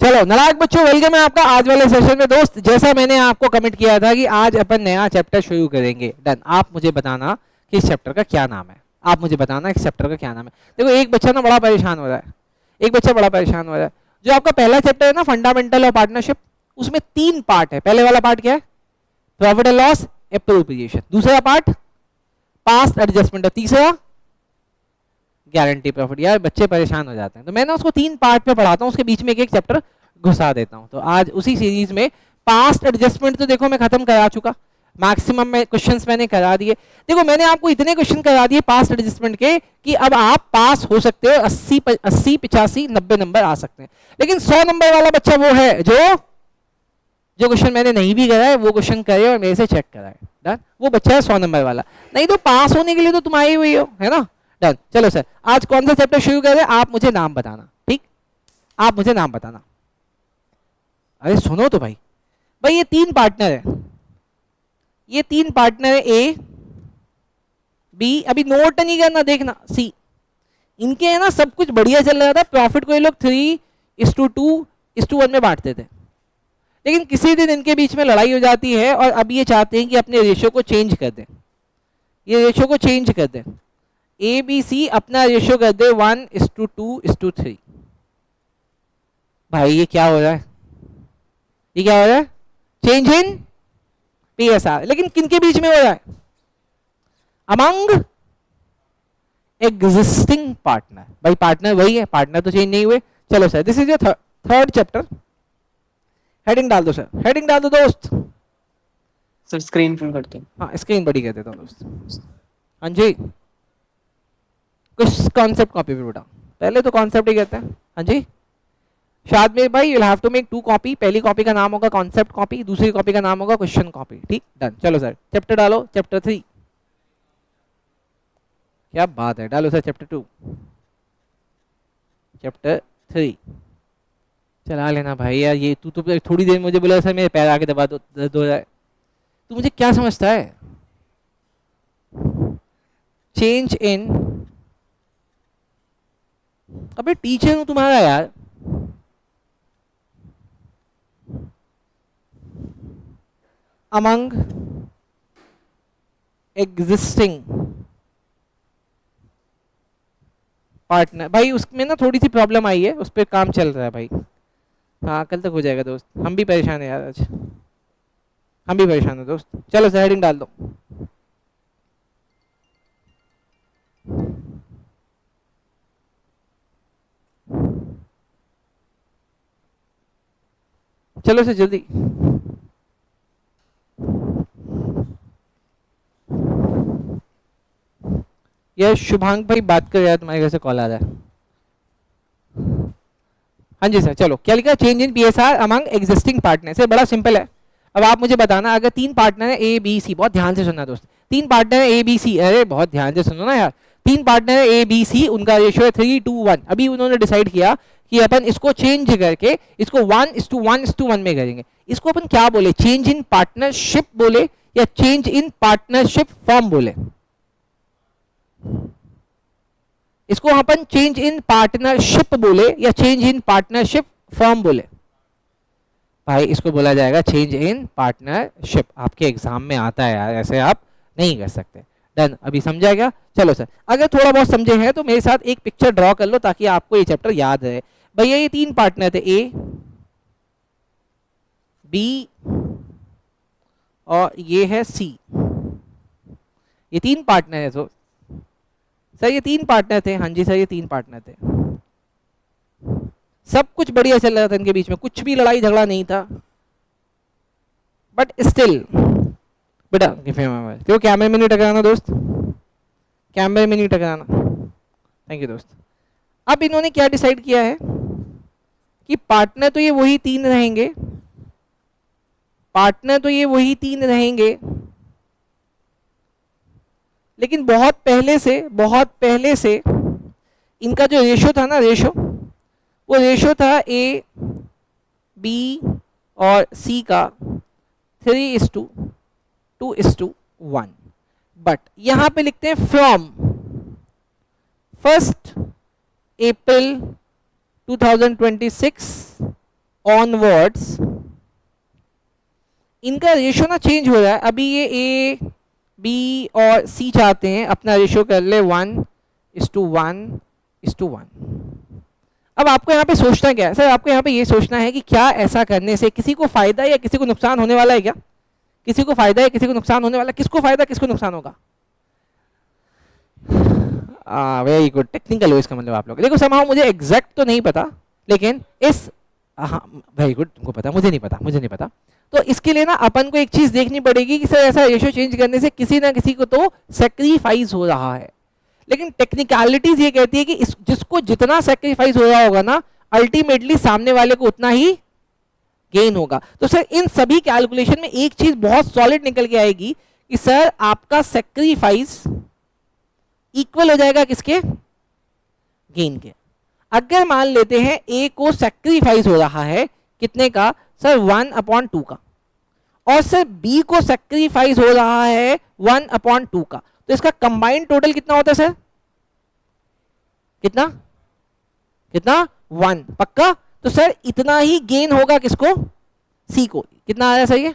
चलो नालायक बच्चों, वेलकम है आपका आज वाले सेशन में। दोस्त जैसा मैंने आपको कमिट किया था कि आज अपन नया चैप्टर शुरू करेंगे। डन। आप मुझे बताना कि इस चैप्टर का क्या नाम है। आप मुझे बताना इस चैप्टर का क्या नाम है। देखो एक बच्चा ना बड़ा परेशान हो रहा है, एक बच्चा बड़ा परेशान हो रहा है। जो आपका पहला चैप्टर है ना, फंडामेंटल ऑफ पार्टनरशिप, उसमें 3 पार्ट है। पहले वाला पार्ट क्या है? Profit and loss, appropriation. दूसरा पार्ट पास्ट एडजस्टमेंट, और तीसरा गारंटी प्रॉफिट। यार बच्चे परेशान हो जाते हैं, तो मैं ना उसको 3 पार्ट में पढ़ाता हूँ, उसके बीच में एक चैप्टर घुसा देता हूँ। तो आज उसी सीरीज में पास्ट एडजस्टमेंट तो देखो मैं खत्म करा चुका, मैक्सिमम में क्वेश्चंस मैंने करा दिए। देखो मैंने आपको इतने क्वेश्चन करा दिए पास्ट एडजस्टमेंट के कि अब आप पास हो सकते हो, 80 85 90 नंबर आ सकते हैं। लेकिन 100 नंबर वाला बच्चा वो है जो क्वेश्चन मैंने नहीं भी कराए वो क्वेश्चन करे और मेरे से चेक कराए। डन। वो बच्चा है 100 नंबर वाला। नहीं तो पास होने के लिए तो तुम आई हुई हो, है ना। डन। चलो सर, आज कौन सा चैप्टर शुरू करें? आप मुझे नाम बताना। ठीक, आप मुझे नाम बताना। अरे सुनो तो भाई, भाई ये 3 पार्टनर है, ये 3 पार्टनर है, ए बी, अभी नोट नहीं करना, देखना सी। इनके है ना सब कुछ बढ़िया चल रहा था, प्रॉफिट को ये लोग 3:2:1 में बांटते थे। लेकिन किसी दिन इनके बीच में लड़ाई हो जाती है और अब ये चाहते हैं कि अपने रेशियो को चेंज कर दें। ये रेशियो को चेंज कर दें, ए बी सी अपना रेशियो कर दे 1:2:3। भाई ये क्या हो रहा है? ये क्या हो रहा है? Change in PSR. लेकिन किनके बीच में हो रहा है? Among existing partner. भाई पार्टनर वही है, पार्टनर तो चेंज नहीं हुए। चलो sir, this is your third chapter. Heading डाल दो सर, हेडिंग डाल दो दोस्त। सर स्क्रीन फुल करते हैं। हाँ स्क्रीन बड़ी कर देता हूँ दोस्त। हाँ जी, कुछ कॉन्सेप्ट कॉपी पे बेटा, पहले तो कॉन्सेप्ट ही कहते हैं। हाँ जी शाद में भाई, you have to make 2 copy. पहली कॉपी का नाम होगा कॉन्सेप्ट कॉपी, दूसरी कॉपी का नाम होगा क्वेश्चन कॉपी। ठीक, डन। चलो सर चैप्टर डालो, चैप्टर 3। क्या बात है, डालो सर चैप्टर 2, चैप्टर 3 चला लेना भाई। यार ये तू तो थोड़ी देर मुझे बोला सर मेरे पैर आके दबा दो, दर्द हो जाए। तू मुझे क्या समझता है? चेंज इन, अबे टीचर हूं तुम्हारा यार। Among existing partner. भाई उसमें ना थोड़ी सी प्रॉब्लम आई है, उस पर काम चल रहा है भाई। हाँ कल तक हो जाएगा दोस्त, हम भी परेशान है यार आज, हम भी परेशान है दोस्त। चलो सर हेडिंग डाल दो। चलो सर जल्दी। यार शुभांग भाई बात कर रहा है, तुम्हारे घर से कॉल आ रहा है। हाँ जी सर, चलो क्या लिखा? Change in PSR among existing partner. से बड़ा सिंपल है। अब आप मुझे बताना, अगर 3 पार्टनर है ए बी सी, बहुत ध्यान से सुनना दोस्त, 3 पार्टनर है ए बी सी, अरे बहुत ध्यान से सुनो ना यार। 3 पार्टनर है ए बी सी, उनका रेशियो है 3:1। अभी उन्होंने डिसाइड किया कि अपन इसको चेंज करके इसको 1:1:1 में करेंगे। इसको अपन क्या बोले? चेंज इन पार्टनरशिप बोले या चेंज इन पार्टनरशिप फॉर्म बोले? इसको अपन चेंज इन पार्टनरशिप बोले या चेंज इन पार्टनरशिप फॉर्म बोले? भाई इसको बोला जाएगा चेंज इन पार्टनरशिप। आपके एग्जाम में आता है यार, ऐसे आप नहीं कर सकते। डन, अभी समझा क्या? चलो सर, अगर थोड़ा बहुत समझे हैं तो मेरे साथ एक पिक्चर ड्रॉ कर लो ताकि आपको ये चैप्टर याद रहे। भैया ये 3 पार्टनर थे, ए बी और ये है सी। ये 3 पार्टनर है। तो सर ये 3 पार्टनर थे। हाँ जी सर ये 3 पार्टनर थे, सब कुछ बढ़िया चल रहा था इनके बीच में, कुछ भी लड़ाई झगड़ा नहीं था। बट स्टिल बेटा क्यों कैमरे में नहीं टकराना दोस्त, कैमरे में नहीं टकराना। थैंक यू दोस्त। अब इन्होंने क्या डिसाइड किया है कि पार्टनर तो ये वही 3 रहेंगे, पार्टनर तो ये वही 3 रहेंगे, लेकिन बहुत पहले से इनका जो रेशो था ना, वो रेशो था ए बी और सी का 3:2:1। बट यहां पे लिखते हैं फ्रॉम 1 अप्रैल 2026 ऑनवर्ड्स इनका रेशियो ना चेंज हो रहा है। अभी ये ए बी और सी चाहते हैं अपना रेशियो कर ले 1:1:1। अब आपको यहाँ पे सोचना क्या है सर, आपको यहाँ पे ये सोचना है कि क्या ऐसा करने से किसी को फायदा या किसी को नुकसान होने वाला है क्या? किसी को फायदा है किसी को नुकसान होने वाला है? किसको फायदा किसको नुकसान होगा? वेरी गुड, टेक्निकल हो इसका मतलब आप लोग। देखो समाओ मुझे एग्जैक्ट तो नहीं पता, लेकिन इस हाँ वेरी गुड, तुमको पता, मुझे नहीं पता, मुझे नहीं पता। तो इसके लिए ना अपन को एक चीज देखनी पड़ेगी कि सर ऐसा रेशियो चेंज करने से किसी ना किसी को तो सेक्रीफाइस हो रहा है। लेकिन टेक्निकलिटीज ये कहती है कि जिसको जितना सेक्रीफाइस हो रहा होगा ना, अल्टीमेटली सामने वाले को उतना ही गेन होगा। तो सर इन सभी कैलकुलेशन में एक चीज बहुत सॉलिड निकल के आएगी कि सर आपका सेक्रीफाइस इक्वल हो जाएगा किसके? गेन के। अगर मान लेते हैं ए को सेक्रीफाइस हो रहा है कितने का सर? 1/2 का, और सर बी को सेक्रीफाइस हो रहा है 1/2 का, तो इसका कंबाइंड टोटल कितना होता है सर? कितना कितना? 1 पक्का। तो सर इतना ही गेन होगा किसको? सी को। कितना आया सर? ये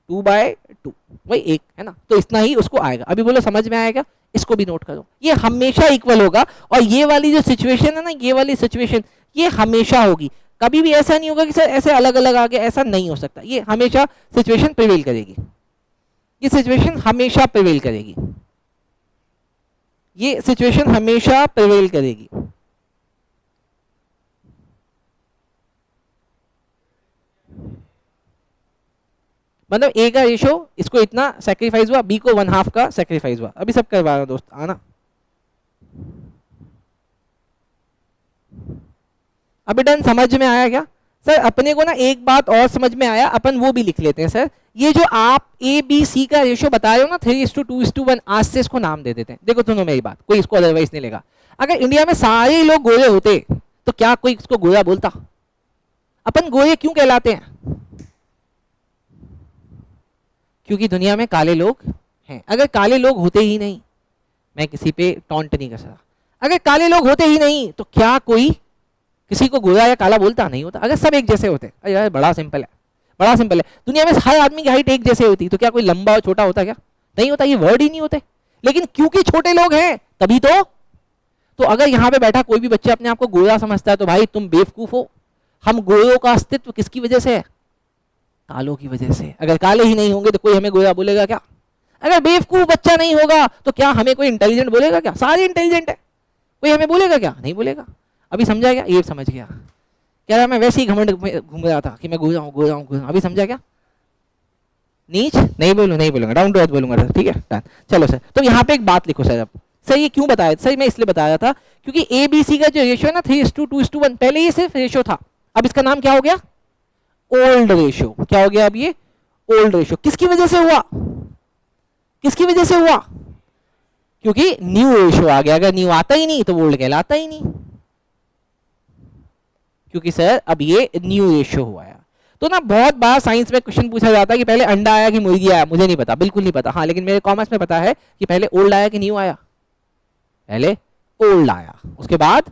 2/2 वही एक है ना, तो इतना ही उसको आएगा। अभी बोलो समझ में आएगा? इसको भी नोट करो, ये हमेशा इक्वल होगा। और ये वाली जो सिचुएशन है ना, ये वाली सिचुएशन ये हमेशा होगी। कभी भी ऐसा नहीं होगा कि सर ऐसे अलग अलग आ गया, ऐसा नहीं हो सकता। ये हमेशा सिचुएशन प्रिवेल करेगी, ये सिचुएशन हमेशा प्रिवेल करेगी, ये सिचुएशन हमेशा प्रिवेल करेगी। मतलब ए का रेशो इसको इतना सेक्रीफाइस हुआ, बी को 1/2 का सेक्रीफाइस हुआ। अभी सब करवा रहा हूं दोस्त, आना। अभी डन, समझ में आया क्या सर? अपने को ना एक बात और समझ में आया, अपन वो भी लिख लेते हैं सर। ये जो आप ए बी सी का रेशियो बता रहे हो ना 3:2:1, आज से इसको नाम दे देते हैं। देखो सुनो मेरी बात, कोई इसको अदरवाइज नहीं लेगा। अगर इंडिया में सारे लोग गोरे होते तो क्या कोई इसको गोरा बोलता? अपन गोरे क्यों कहलाते हैं? क्योंकि दुनिया में काले लोग हैं। अगर काले लोग होते ही नहीं, मैं किसी पे टॉन्ट नहीं कर सकता, अगर काले लोग होते ही नहीं तो क्या कोई किसी को गोरा या काला बोलता? नहीं होता। अगर सब एक जैसे होते, अरे यार बड़ा सिंपल है, बड़ा सिंपल है। दुनिया में हर आदमी की हाइट एक जैसे होती तो क्या कोई लंबा और छोटा होता? क्या नहीं होता, ये वर्ड ही नहीं होते। लेकिन क्योंकि छोटे लोग हैं तभी तो अगर यहाँ पे बैठा कोई भी बच्चा अपने आप को गोरा समझता है तो भाई तुम बेवकूफ हो। हम गोरों का अस्तित्व किसकी वजह से है? कालों की वजह से। अगर काले ही नहीं होंगे तो कोई हमें गोरा बोलेगा क्या? अगर बेवकूफ बच्चा नहीं होगा तो क्या हमें कोई इंटेलिजेंट बोलेगा क्या? सारे इंटेलिजेंट है, कोई हमें बोलेगा क्या? नहीं बोलेगा। अभी समझा क्या? ये समझ गया। कह रहा मैं वैसे ही घमंड में घूम रहा था कि मैं गोरा हूँ गोरा हूँ गोरा हूँ। अभी समझा क्या? नीच नहीं बोलूंगा, डाउन टू अर्थ बोलूंगा। ठीक है डन। चलो सर, तो यहाँ पे एक बात लिखो सर। अब सर ये क्यों बताया? सर मैं इसलिए बताया था क्योंकि ए बी सी का जो रेशियो है ना 3:2:1, पहले ये सिर्फ रेशियो था, अब इसका नाम क्या हो गया? Old ratio. क्या हो गया अब ये? Old ratio. किसकी वजह से हुआ? किसकी वजह से हुआ? क्योंकि न्यू रेशियो आ गया। अगर न्यू आता ही नहीं तो ओल्ड कहलाता ही नहीं, क्योंकि सर अब ये न्यू रेशियो हुआ है। तो ना बहुत बार साइंस में क्वेश्चन पूछा जाता है कि पहले अंडा आया कि मुर्गी आया। मुझे नहीं पता, बिल्कुल नहीं पता। हाँ लेकिन मेरे कॉमर्स में पता है कि पहले ओल्ड आया कि न्यू आया। पहले ओल्ड आया, उसके बाद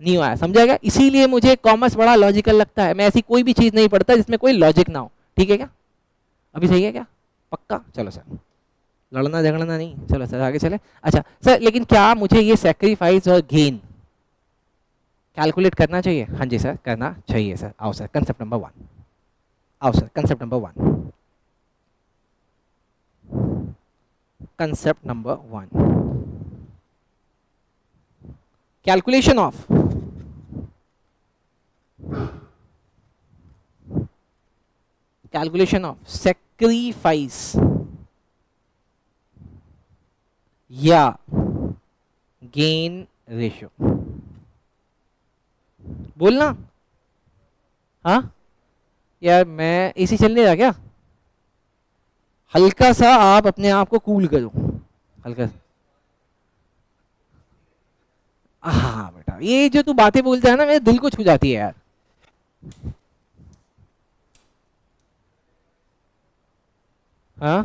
न्यू आया। समझा गया? इसीलिए मुझे कॉमर्स बड़ा लॉजिकल लगता है। मैं ऐसी कोई भी चीज नहीं पढ़ता जिसमें कोई लॉजिक ना हो। ठीक है क्या? अभी सही है क्या? पक्का? चलो सर, लड़ना झगड़ना नहीं। चलो सर आगे चले। अच्छा सर, लेकिन क्या मुझे ये सेक्रीफाइस और गेन कैलकुलेट करना चाहिए? हाँ जी सर, करना चाहिए सर। आओ सर, कंसेप्ट नंबर 1। आओ sir, concept number 1। Concept number 1, calculation of sacrifice या गेन रेशियो। बोलना। हाँ यार मैं एसी चल नहीं रहा क्या? हल्का सा आप अपने आप को कूल करो, हल्का सा। हाँ बेटा, ये जो तू बातें बोलता है ना मेरे दिल को छू जाती है यार। हाँ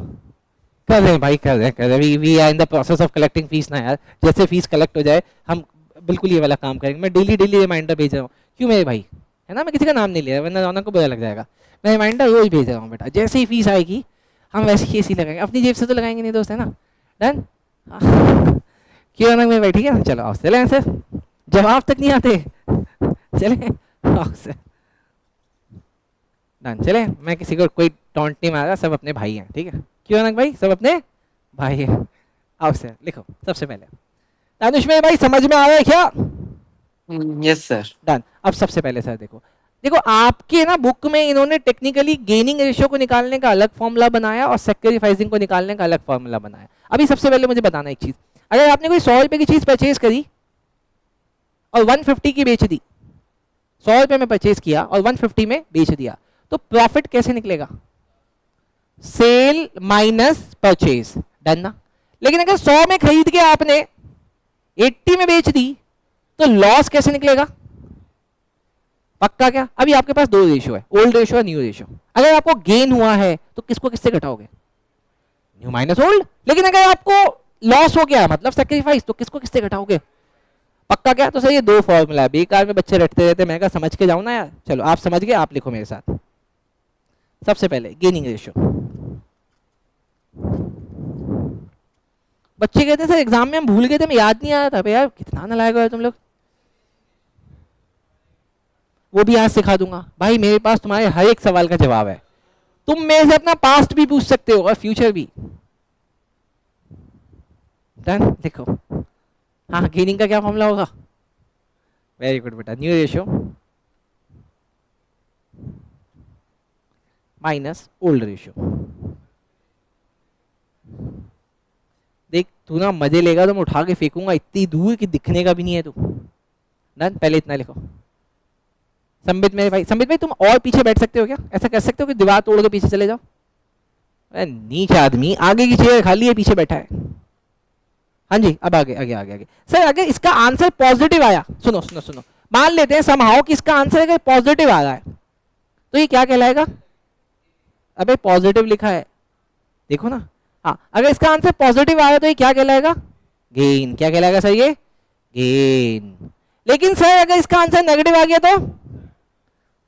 कर रहे हैं भाई, कर रहे हैं। We are in the process of collecting fees ना यार। जैसे फीस कलेक्ट हो जाए हम बिल्कुल ये वाला काम करेंगे। मैं डेली रिमाइंडर भेज रहा हूँ। क्यों मेरे भाई? है ना, मैं किसी का नाम नहीं ले रहा वरना रौनक को बुरा लग जाएगा। मैं रिमाइंडर रोज भेज रहा हूँ बेटा, जैसे ही फीस आएगी हम वैसे ही एसी लगाएंगे, अपनी जेब से तो लगाएंगे नहीं दोस्त, है ना। डन। क्यों रौनक में बैठी है, चलो आओ चले आंसर, जवाब तक नहीं आते चले आओ सर। डन, चले, मैं किसी को कोई टॉन्ट नहीं मार रहा, सब अपने भाई हैं, ठीक है। क्यों रौनक भाई, सब अपने भाई हैं। आओ सर लिखो सबसे पहले। दानिश में भाई समझ में आ रहा है क्या? Yes sir. डन। अब सबसे पहले सर देखो, देखो आपके ना बुक में इन्होंने टेक्निकली गेनिंग रेशियो को निकालने का अलग फॉर्मूला बनाया और सैक्रिफाइसिंग को निकालने का अलग फॉर्मूला बनाया। अभी सबसे पहले मुझे बताना एक चीज, अगर आपने कोई 100 रुपए की चीज परचेज करी और 150 की बेच दी, 100 रुपए में परचेज किया और 150 में बेच दिया, तो प्रॉफिट कैसे निकलेगा? Cell minus purchase. डन ना। लेकिन अगर 100 में खरीद के आपने 80 में बेच दी तो लॉस कैसे निकलेगा? पक्का क्या? अभी आपके पास दो रेशियो है, ओल्ड रेशियो और न्यू रेशियो। अगर आपको गेन हुआ है तो किसको किससे घटाओगे? New minus old. लेकिन अगर आपको लॉस हो गया मतलब सैक्रिफाइस, तो किसको किससे घटाओगे? पक्का क्या? तो सर ये दो फॉर्मूला है, बेकार में बच्चे रटते रहते, मैं कहा समझ के जाओ ना यार। चलो आप समझ गए, आप लिखो मेरे साथ। सबसे पहले गेनिंग रेशियो। बच्चे कहते हैं सर एग्जाम में हम भूल गए थे, हमें याद नहीं आया था। यार कितना नालायक हो तुम लोग। वो भी आज सिखा दूंगा भाई, मेरे पास तुम्हारे हर एक सवाल का जवाब है। तुम मेरे से अपना पास्ट भी पूछ सकते हो और फ्यूचर भी। डन, देखो। हाँ, गेनिंग का क्या फॉर्मूला होगा? वेरी गुड बेटा, new ratio minus old ratio. देख तू ना मजे लेगा तो मैं उठा के फेंकूंगा इतनी दूर कि दिखने का भी नहीं है तू। डन, पहले इतना लिखो। संबित मेरे भाई, संबित भाई तुम और पीछे बैठ सकते हो क्या? ऐसा कर सकते हो कि दीवार तोड़ के पीछे चले जाओ? अरे नीच आदमी, आगे की चेयर खाली है, पीछे बैठा है। हाँ जी, अब आगे आगे आगे आगे। सर अगर इसका आंसर पॉजिटिव आया, सुनो सुनो सुनो, मान लेते हैं समहाउ कि इसका आंसर अगर पॉजिटिव आ रहा है तो ये क्या कहलाएगा? अबे पॉजिटिव लिखा है, देखो ना। हाँ, अगर इसका आंसर पॉजिटिव आया तो ये क्या कहलाएगा? गेन। क्या कहलाएगा सर? ये गेन। लेकिन सर अगर इसका आंसर नेगेटिव आ गया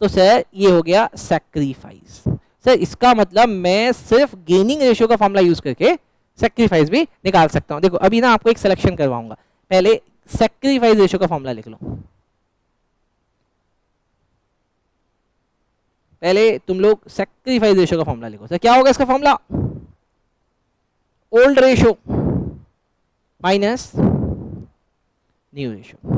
तो सर ये हो गया सैक्रिफाइस। सर इसका मतलब मैं सिर्फ गेनिंग रेशियो का फॉर्मूला यूज करके सैक्रिफाइस भी निकाल सकता हूं। देखो अभी ना आपको एक सिलेक्शन करवाऊंगा, पहले सैक्रिफाइस रेशियो का फॉर्मूला लिख लो। पहले तुम लोग सैक्रिफाइस रेशियो का फॉर्मूला लिखो। सर क्या होगा इसका formula? Old ratio minus new ratio.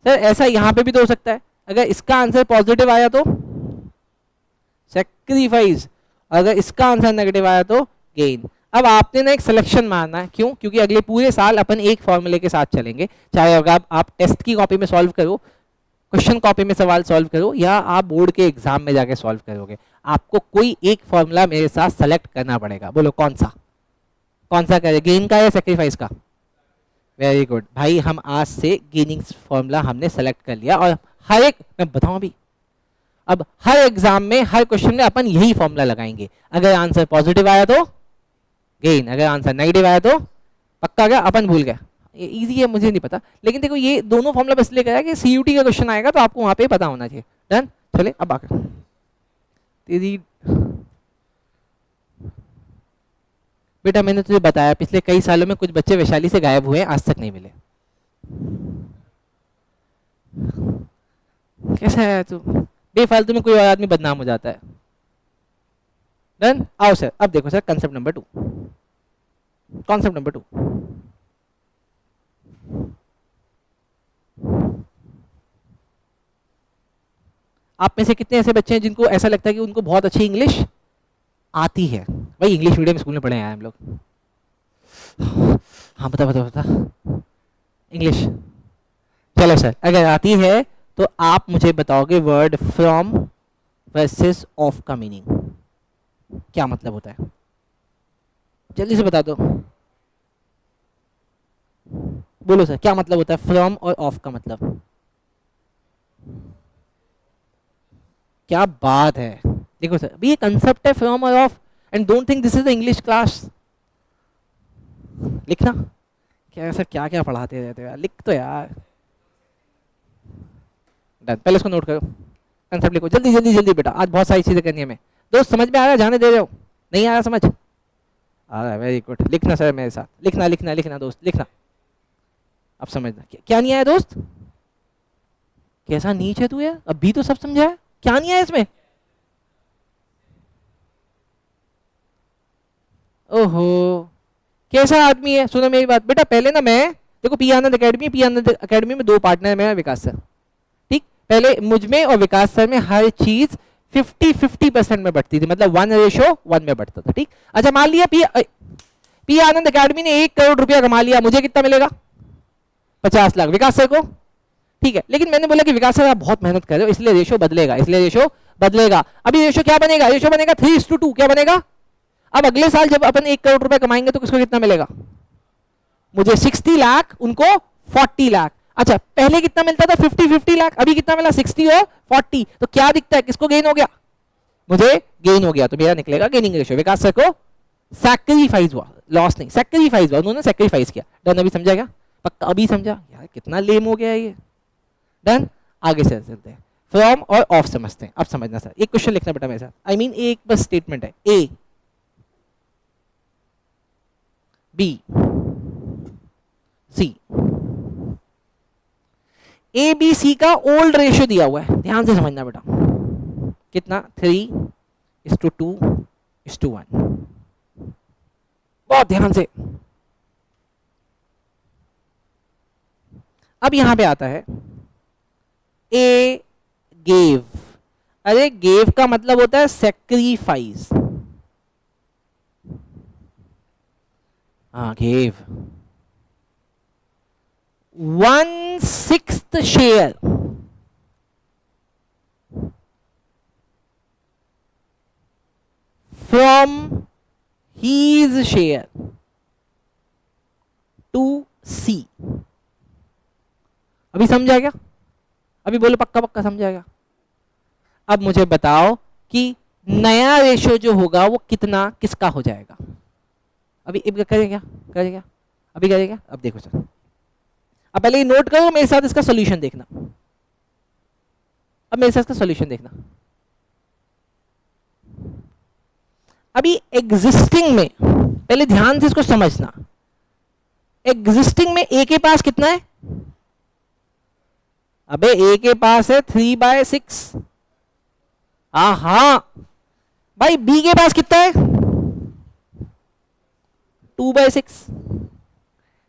Sir ऐसा यहां पे भी तो हो सकता है, अगर इसका आंसर पॉजिटिव आया तो सैक्रिफाइस, अगर इसका आंसर नेगेटिव आया तो गेन। अब आपने ना एक सिलेक्शन मारना है, क्यों? क्योंकि अगले पूरे साल अपन एक फॉर्मूले के साथ चलेंगे, चाहे अगर आप टेस्ट की कॉपी में सॉल्व करो, क्वेश्चन कॉपी में सवाल सॉल्व करो, या आप बोर्ड के एग्जाम में जाके सॉल्व करोगे, आपको कोई एक फॉर्मूला मेरे साथ सेलेक्ट करना पड़ेगा। बोलो कौन सा? कौन सा करें, गेन का या सैक्रिफाइस का? वेरी गुड भाई, हम आज से गेनिंग फॉर्मूला हमने सेलेक्ट कर लिया और हर एक, मैं बताऊं अभी, अब हर एग्जाम में हर क्वेश्चन में अपन यही फॉर्मूला लगाएंगे। अगर आंसर पॉजिटिव आया तो गेन, अगर आंसर नेगेटिव आया तो पक्का क्या अपन भूल गए? ये इजी है, मुझे नहीं पता, लेकिन देखो ये दोनों फॉर्मूला बस इसलिए करा कि सीयूटी का क्वेश्चन आएगा तो आपको वहां पे पता होना चाहिए। डन, चले अब आकर तेरी बेटा, मैंने तुझे बताया पिछले कई सालों में कुछ बच्चे वैशाली से गायब हुए हैं, आज तक नहीं मिले। कैसा है तू? बेफालतू में कोई और आदमी बदनाम हो जाता है। डन, आओ सर अब देखो sir concept number 2। Concept number 2, आप में से कितने ऐसे बच्चे हैं जिनको ऐसा लगता है कि उनको बहुत अच्छी इंग्लिश आती है? भाई इंग्लिश मीडियम स्कूल में पढ़े हैं हम लोग। हाँ बता बता बता इंग्लिश। चलो सर, अगर आती है तो आप मुझे बताओगे वर्ड फ्रॉम वर्सेस ऑफ का मीनिंग क्या मतलब होता है? जल्दी से बता दो। बोलो सर क्या मतलब होता है फ्रॉम और ऑफ का मतलब? क्या बात है। देखो सर अभी ये कंसेप्ट है फ्रॉम और of, and don't think this is the English class. लिखना क्या सर, क्या क्या पढ़ाते रहते हो यार, लिख तो यार। डन, पहले इसको नोट करो, कंसेप्ट लिखो जल्दी जल्दी जल्दी बेटा, आज बहुत सारी चीजें करनी है हमें। दोस्त समझ में आ रहा है, जाने दे रहे हो, नहीं आ रहा समझ आ रहा है, वेरी गुड, लिखना सर मेरे साथ, लिखना लिखना लिखना दोस्त लिखना। अब समझना क्या नहीं आया दोस्त, कैसा नीच है तू यार, अभी तो सब समझा है, क्या नहीं आया इसमें। ओहो कैसा आदमी है, सुनो मेरी बात बेटा, पहले ना मैं देखो पी आनंद अकेडमी में 2 पार्टनर में विकास सर, ठीक, पहले मुझ में और विकास सर में हर चीज 50-50% में बढ़ती थी, मतलब 1:1 में बढ़ता था, ठीक। अच्छा मान लिया पी आनंद अकेडमी ने 1 करोड़ रुपया कमा लिया, मुझे कितना मिलेगा 50 लाख, विकास सर को, ठीक है। लेकिन मैंने बोला कि विकास सर आप बहुत मेहनत कर रहे हो, इसलिए रेशो बदलेगा, इसलिए रेशो बदलेगा। अभी रेशो क्या बनेगा, रेशो बनेगा 3:2, क्या बनेगा। अब अगले साल जब अपन 1 करोड़ रुपए कमाएंगे तो किसको कितना मिलेगा, मुझे 60 लाख, उनको 40 लाख। अच्छा पहले कितना मिलता था 50-50 लाख, अभी कितना मिला 60 और 40, तो क्या दिखता है किसको गेन हो गया, मुझे गेन हो गया, तो मेरा निकलेगा गेनिंग रेशियो। विकास सर को सैक्रिफाइस हुआ, लॉस नहीं, सैक्रिफाइस हुआ, उन्होंने सैक्रिफाइस किया। डन, अभी समझा क्या, पक्का अभी समझा यार, कितना लेम हो गया ये। डन, आगे से चलते हैं, फ्रॉम और ऑफ समझते हैं। अब समझना सर, एक क्वेश्चन लिखना बेटा मेरे साथ, आई मीन एक बस स्टेटमेंट है, ए बी सी, ए बी सी का ओल्ड रेशियो दिया हुआ है, ध्यान से समझना बेटा, कितना 3:2:1, बहुत ध्यान से। अब यहां पे आता है ए गेव, अरे गेव का मतलब होता है सेक्रीफाइस, हाँ gave 1/6 share from his share to C. अभी समझा क्या, अभी बोलो पक्का पक्का समझा क्या। अब मुझे बताओ कि नया रेशो जो होगा वो कितना किसका हो जाएगा, अभी करेंगे क्या अभी करेंगे। अब देखो सर, अब पहले ये नोट करो, मेरे साथ इसका सॉल्यूशन देखना, अब मेरे साथ इसका सॉल्यूशन देखना। अभी एग्जिस्टिंग में, पहले ध्यान से इसको समझना, एग्जिस्टिंग में ए के पास कितना है, अबे ए के पास है 3/6, हाँ भाई बी के पास कितना है 2/6,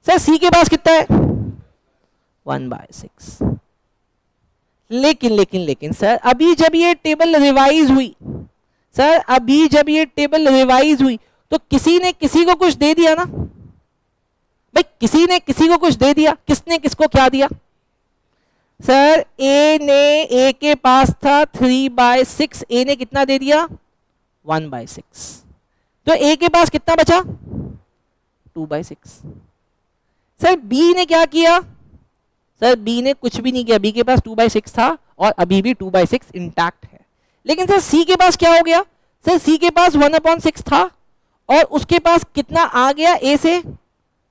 सर सी के पास कितना है 1/6। लेकिन सर अभी जब ये टेबल रिवाइज हुई, सर अभी जब ये टेबल रिवाइज हुई तो किसी ने किसी को कुछ दे दिया ना भाई, किसी ने किसी को कुछ दे दिया, किसने किसको क्या दिया। सर ए ने ए के पास था 3/6, ए ने कितना दे दिया 1/6, तो ए के पास कितना बचा 2/6। सर बी ने क्या किया, सर बी ने कुछ भी नहीं किया, बी के पास 2/6 था और अभी भी 2/6 इंटैक्ट है। लेकिन सर सी के पास क्या हो गया, सर सी के पास 1/6 था और उसके पास कितना आ गया ए से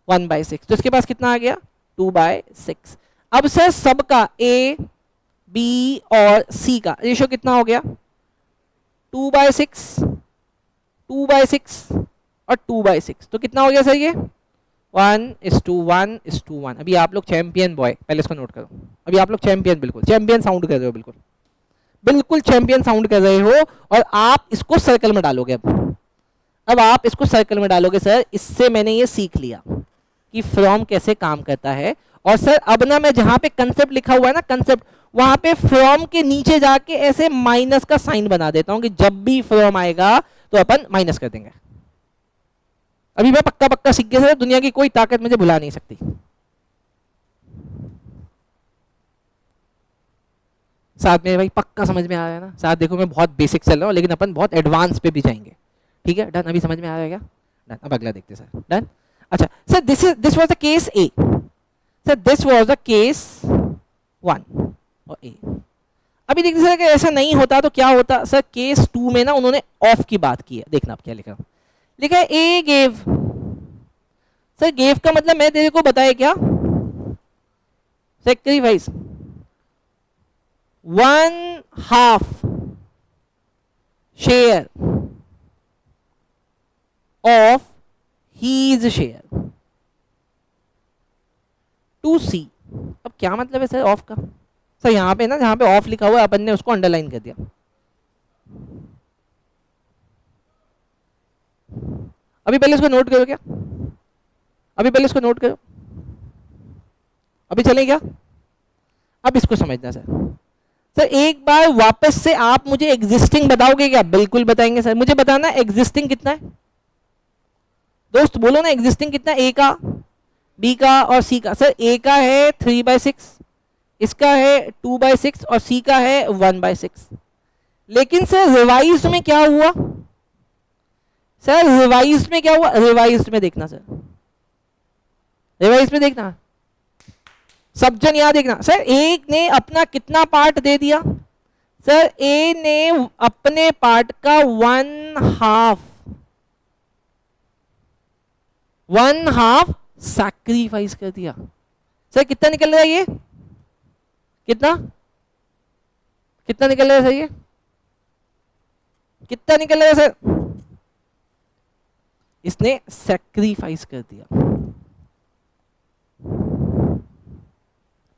1/6, तो इसके पास कितना आ गया 2/6। अब सर सबका ए बी और सी का रेशियो कितना हो गया 2/6 2/6 और 2/6, तो कितना हो गया सर ये 1:1:1। अभी आप लोग चैंपियन बॉय, पहले इसको नोट करो, अभी आप लोग चैंपियन, बिल्कुल चैंपियन साउंड कर रहे हो, बिल्कुल बिल्कुल चैंपियन साउंड कर रहे हो, और आप इसको सर्कल में डालोगे। अब आप इसको सर्कल में डालोगे सर, इससे मैंने ये सीख लिया कि फ्रॉम कैसे काम करता है। और सर अब ना मैं जहां पे कंसेप्ट लिखा हुआ है ना, कंसेप्ट, वहां पे फ्रॉम के नीचे जाके ऐसे माइनस का साइन बना देता हूं कि जब भी फ्रॉम आएगा तो अपन माइनस कर देंगे। अभी मैं पक्का पक्का सीख गया सर, दुनिया की कोई ताकत मुझे भुला नहीं सकती। साथ में भाई पक्का समझ में आ रहा है ना, साथ देखो मैं बहुत बेसिक चल रहा हूँ लेकिन अपन बहुत एडवांस पे भी जाएंगे, ठीक है। डन, अभी समझ में आ रहा है क्या, डन। अब अगला देखते हैं सर, डन। अच्छा sir this was the case A, sir this was the case 1 और ए। अभी देखते सर कि ऐसा नहीं होता तो क्या होता, सर केस 2 में ना उन्होंने ऑफ की बात की है, देखना आप क्या लिखा, लिखा है ए गेव। सर गेव का मतलब मैं तेरे को बताया क्या, sacrifice. 1/2 share of his share to C. अब क्या मतलब है सर ऑफ का? सर यहां पे ना, जहां पे ऑफ लिखा हुआ है अपन ने उसको अंडरलाइन कर दिया। अभी पहले इसको नोट करो क्या? अभी पहले इसको नोट करो, अभी चलें क्या? अब इसको समझना सर। सर एक बार वापस से आप मुझे एग्जिस्टिंग बताओगे क्या? बिल्कुल बताएंगे सर। मुझे बताना एग्जिस्टिंग कितना है दोस्त, बोलो ना एग्जिस्टिंग कितना है, ए का, बी का और सी का। सर ए का है 3/6, इसका है 2/6 और सी का है 1/6। लेकिन सर रिवाइज में क्या हुआ? सर रिवाइज में क्या हुआ? रिवाइज में देखना सर, रिवाइज में देखना, सब जन यहां देखना। सर एक ने अपना कितना पार्ट दे दिया? सर ए ने अपने पार्ट का 1/2 सैक्रिफाइस कर दिया। सर कितना निकल रहा है ये? कितना कितना निकल रहा है सर? ये कितना निकल रहा है सर? इसने सैक्रिफाइस कर दिया।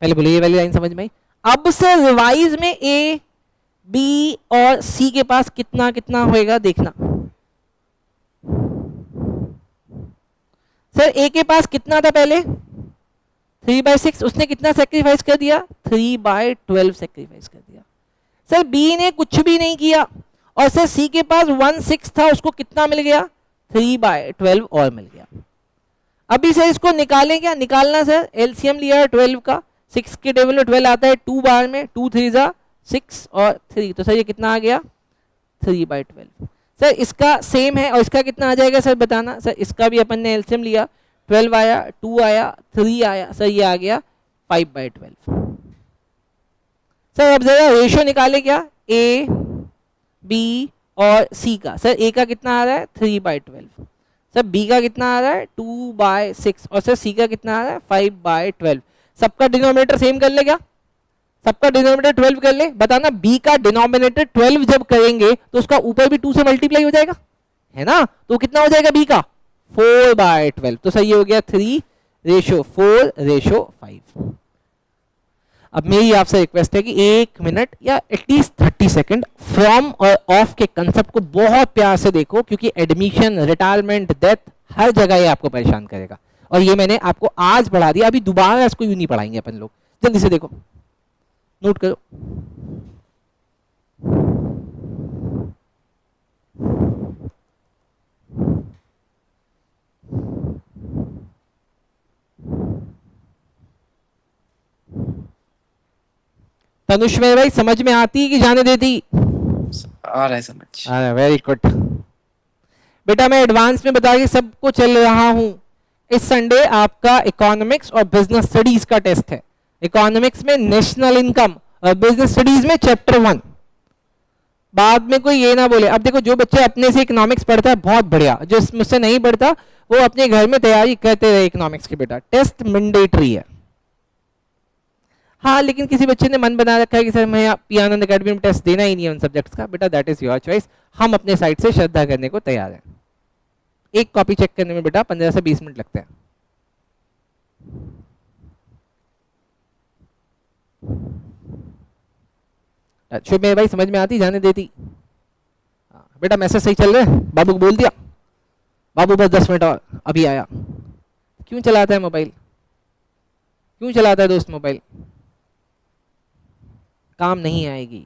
पहले बोलिए ये वाली लाइन समझ में आई? अब से रिवाइज में ए, बी और सी के पास कितना कितना होएगा देखना। सर ए के पास कितना था पहले? 3/6। उसने कितना सेक्रीफाइस कर दिया? 3/12 सेक्रीफाइस कर दिया। सर बी ने कुछ भी नहीं किया और सर सी के पास 1/6 था, उसको कितना मिल गया? 3/12 और मिल गया। अभी सर इसको निकालें क्या? निकालना सर, एलसीएम लिया है 12 का, 6 के टेबल में 12 आता है 2 बार में, 2 3 जा 6 और 3, तो सर ये कितना आ गया? 3/12। सर इसका सेम है और इसका कितना आ जाएगा सर बताना। सर इसका भी अपन ने एलसीएम लिया, 12 आया, 2 आया, 3 आया, सर ये आ गया 5/12। सर अब जरा रेशियो निकाले क्या? ए, बी और सी का। सर ए का कितना आ रहा है? 3/12। सर बी का कितना आ रहा है? 2/6 और सर सी का कितना आ रहा है? 5/12। सबका डिनोमिनेटर सेम कर ले क्या? सबका डिनोमिनेटर 12 कर ले। बताना बी का डिनोमिनेटर 12 जब करेंगे तो उसका ऊपर भी 2 से मल्टीप्लाई हो जाएगा, है ना? तो कितना हो जाएगा बी का? 4/12। तो सही हो गया 3:4:5। अब मेरी आपसे रिक्वेस्ट है कि 1 मिनट या एटलीस्ट 30 सेकंड फ्रॉम और ऑफ के कंसेप्ट को बहुत प्यार से देखो, क्योंकि एडमिशन, रिटायरमेंट, डेथ, हर जगह ये आपको परेशान करेगा। और ये मैंने आपको आज पढ़ा दिया, अभी दोबारा इसको यूं नहीं पढ़ाएंगे अपन लोग। जल्दी से देखो, नोट करो। तनुष में भाई समझ में आती कि जाने देती? आ रहा है समझ। वेरी गुड बेटा, मैं एडवांस में बता के सबको चल रहा हूं। इस संडे आपका इकोनॉमिक्स और बिजनेस स्टडीज का टेस्ट है। इकोनॉमिक्स में नेशनल इनकम और बिजनेस स्टडीज में चैप्टर 1। बाद में कोई ये ना बोले। अब देखो, जो बच्चे अपने से इकोनॉमिक्स पढ़ता है बहुत बढ़िया, जो मुझसे नहीं पढ़ता वो अपने घर में तैयारी करते रहे इकोनॉमिक्स की। बेटा टेस्ट मैंडेटरी है। हाँ, लेकिन किसी बच्चे ने मन बना रखा है कि सर मैं पी आनंद अकेडमी में टेस्ट देना ही नहीं है उन सब्जेक्ट्स का। बेटा दैट इज योर चॉइस, हम अपने साइड से श्रद्धा करने को तैयार हैं। एक कॉपी चेक करने में बेटा 15 से 20 मिनट लगते हैं। शुभ मेरे भाई समझ में आती, जाने देती? बेटा मैसेज सही चल रहे हैं? बाबू को बोल दिया? बाबू बस 10 मिनट और, अभी आया। क्यों चलाता है मोबाइल? क्यों चलाता है दोस्त मोबाइल? काम नहीं आएगी,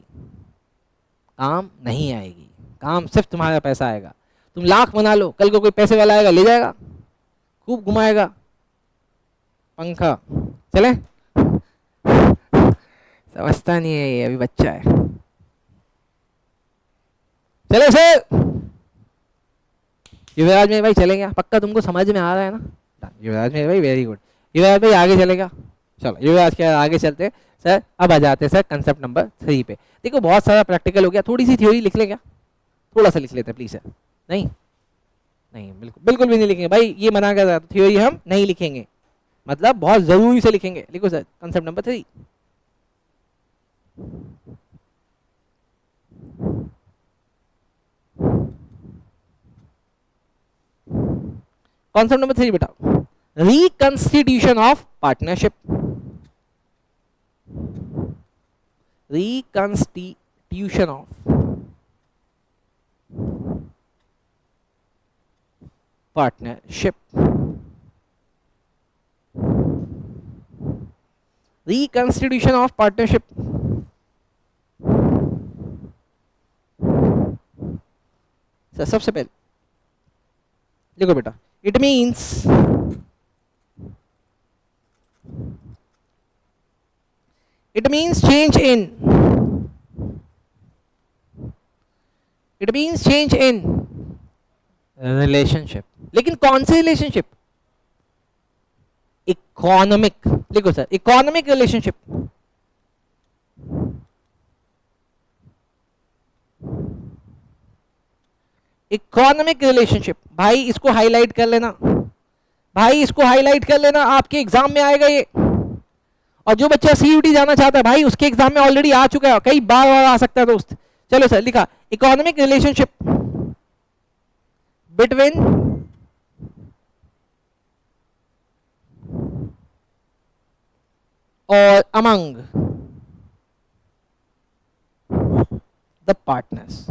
काम नहीं आएगी। काम सिर्फ तुम्हारा पैसा आएगा। तुम लाख बना लो, कल को कोई पैसे वाला आएगा, ले जाएगा, खूब घुमाएगा पंखा। चले? समझता नहीं है ये, अभी बच्चा है। चले सर? युवराज में भाई चलेगा? पक्का तुमको समझ में आ रहा है ना? युवराज में भाई वेरी गुड। युवराज भाई आगे चलेगा? चलो युवराज के आगे चलते सर। अब आ जाते हैं सर कंसेप्ट नंबर 3 पे। देखो बहुत सारा प्रैक्टिकल हो गया, थोड़ी सी थ्योरी लिख ले क्या? थोड़ा सा लिख लेते हैं प्लीज सर। नहीं नहीं, बिल्कुल बिल्कुल भी नहीं लिखेंगे भाई, ये मना कर रहा है। थ्योरी हम नहीं लिखेंगे, मतलब बहुत जरूरी से लिखेंगे। लिखो sir concept number 3। Concept number 3 बेटा, reconstitution of partnership, reconstitution of partnership, reconstitution of partnership. सबसे पहले देखो बेटा, it means change in, it means change in relationship. लेकिन कौन सी रिलेशनशिप? इकोनॉमिक, लिखो sir, economic relationship. Economic relationship, भाई इसको हाईलाइट कर लेना, भाई इसको हाईलाइट कर लेना, आपके एग्जाम में आएगा ये। और जो बच्चा सीयूटी जाना चाहता है भाई, उसके एग्जाम में ऑलरेडी आ चुका है, कई बार आ सकता है दोस्त। चलो सर, लिखा इकोनॉमिक रिलेशनशिप बिटवीन और अमंग द पार्टनर्स।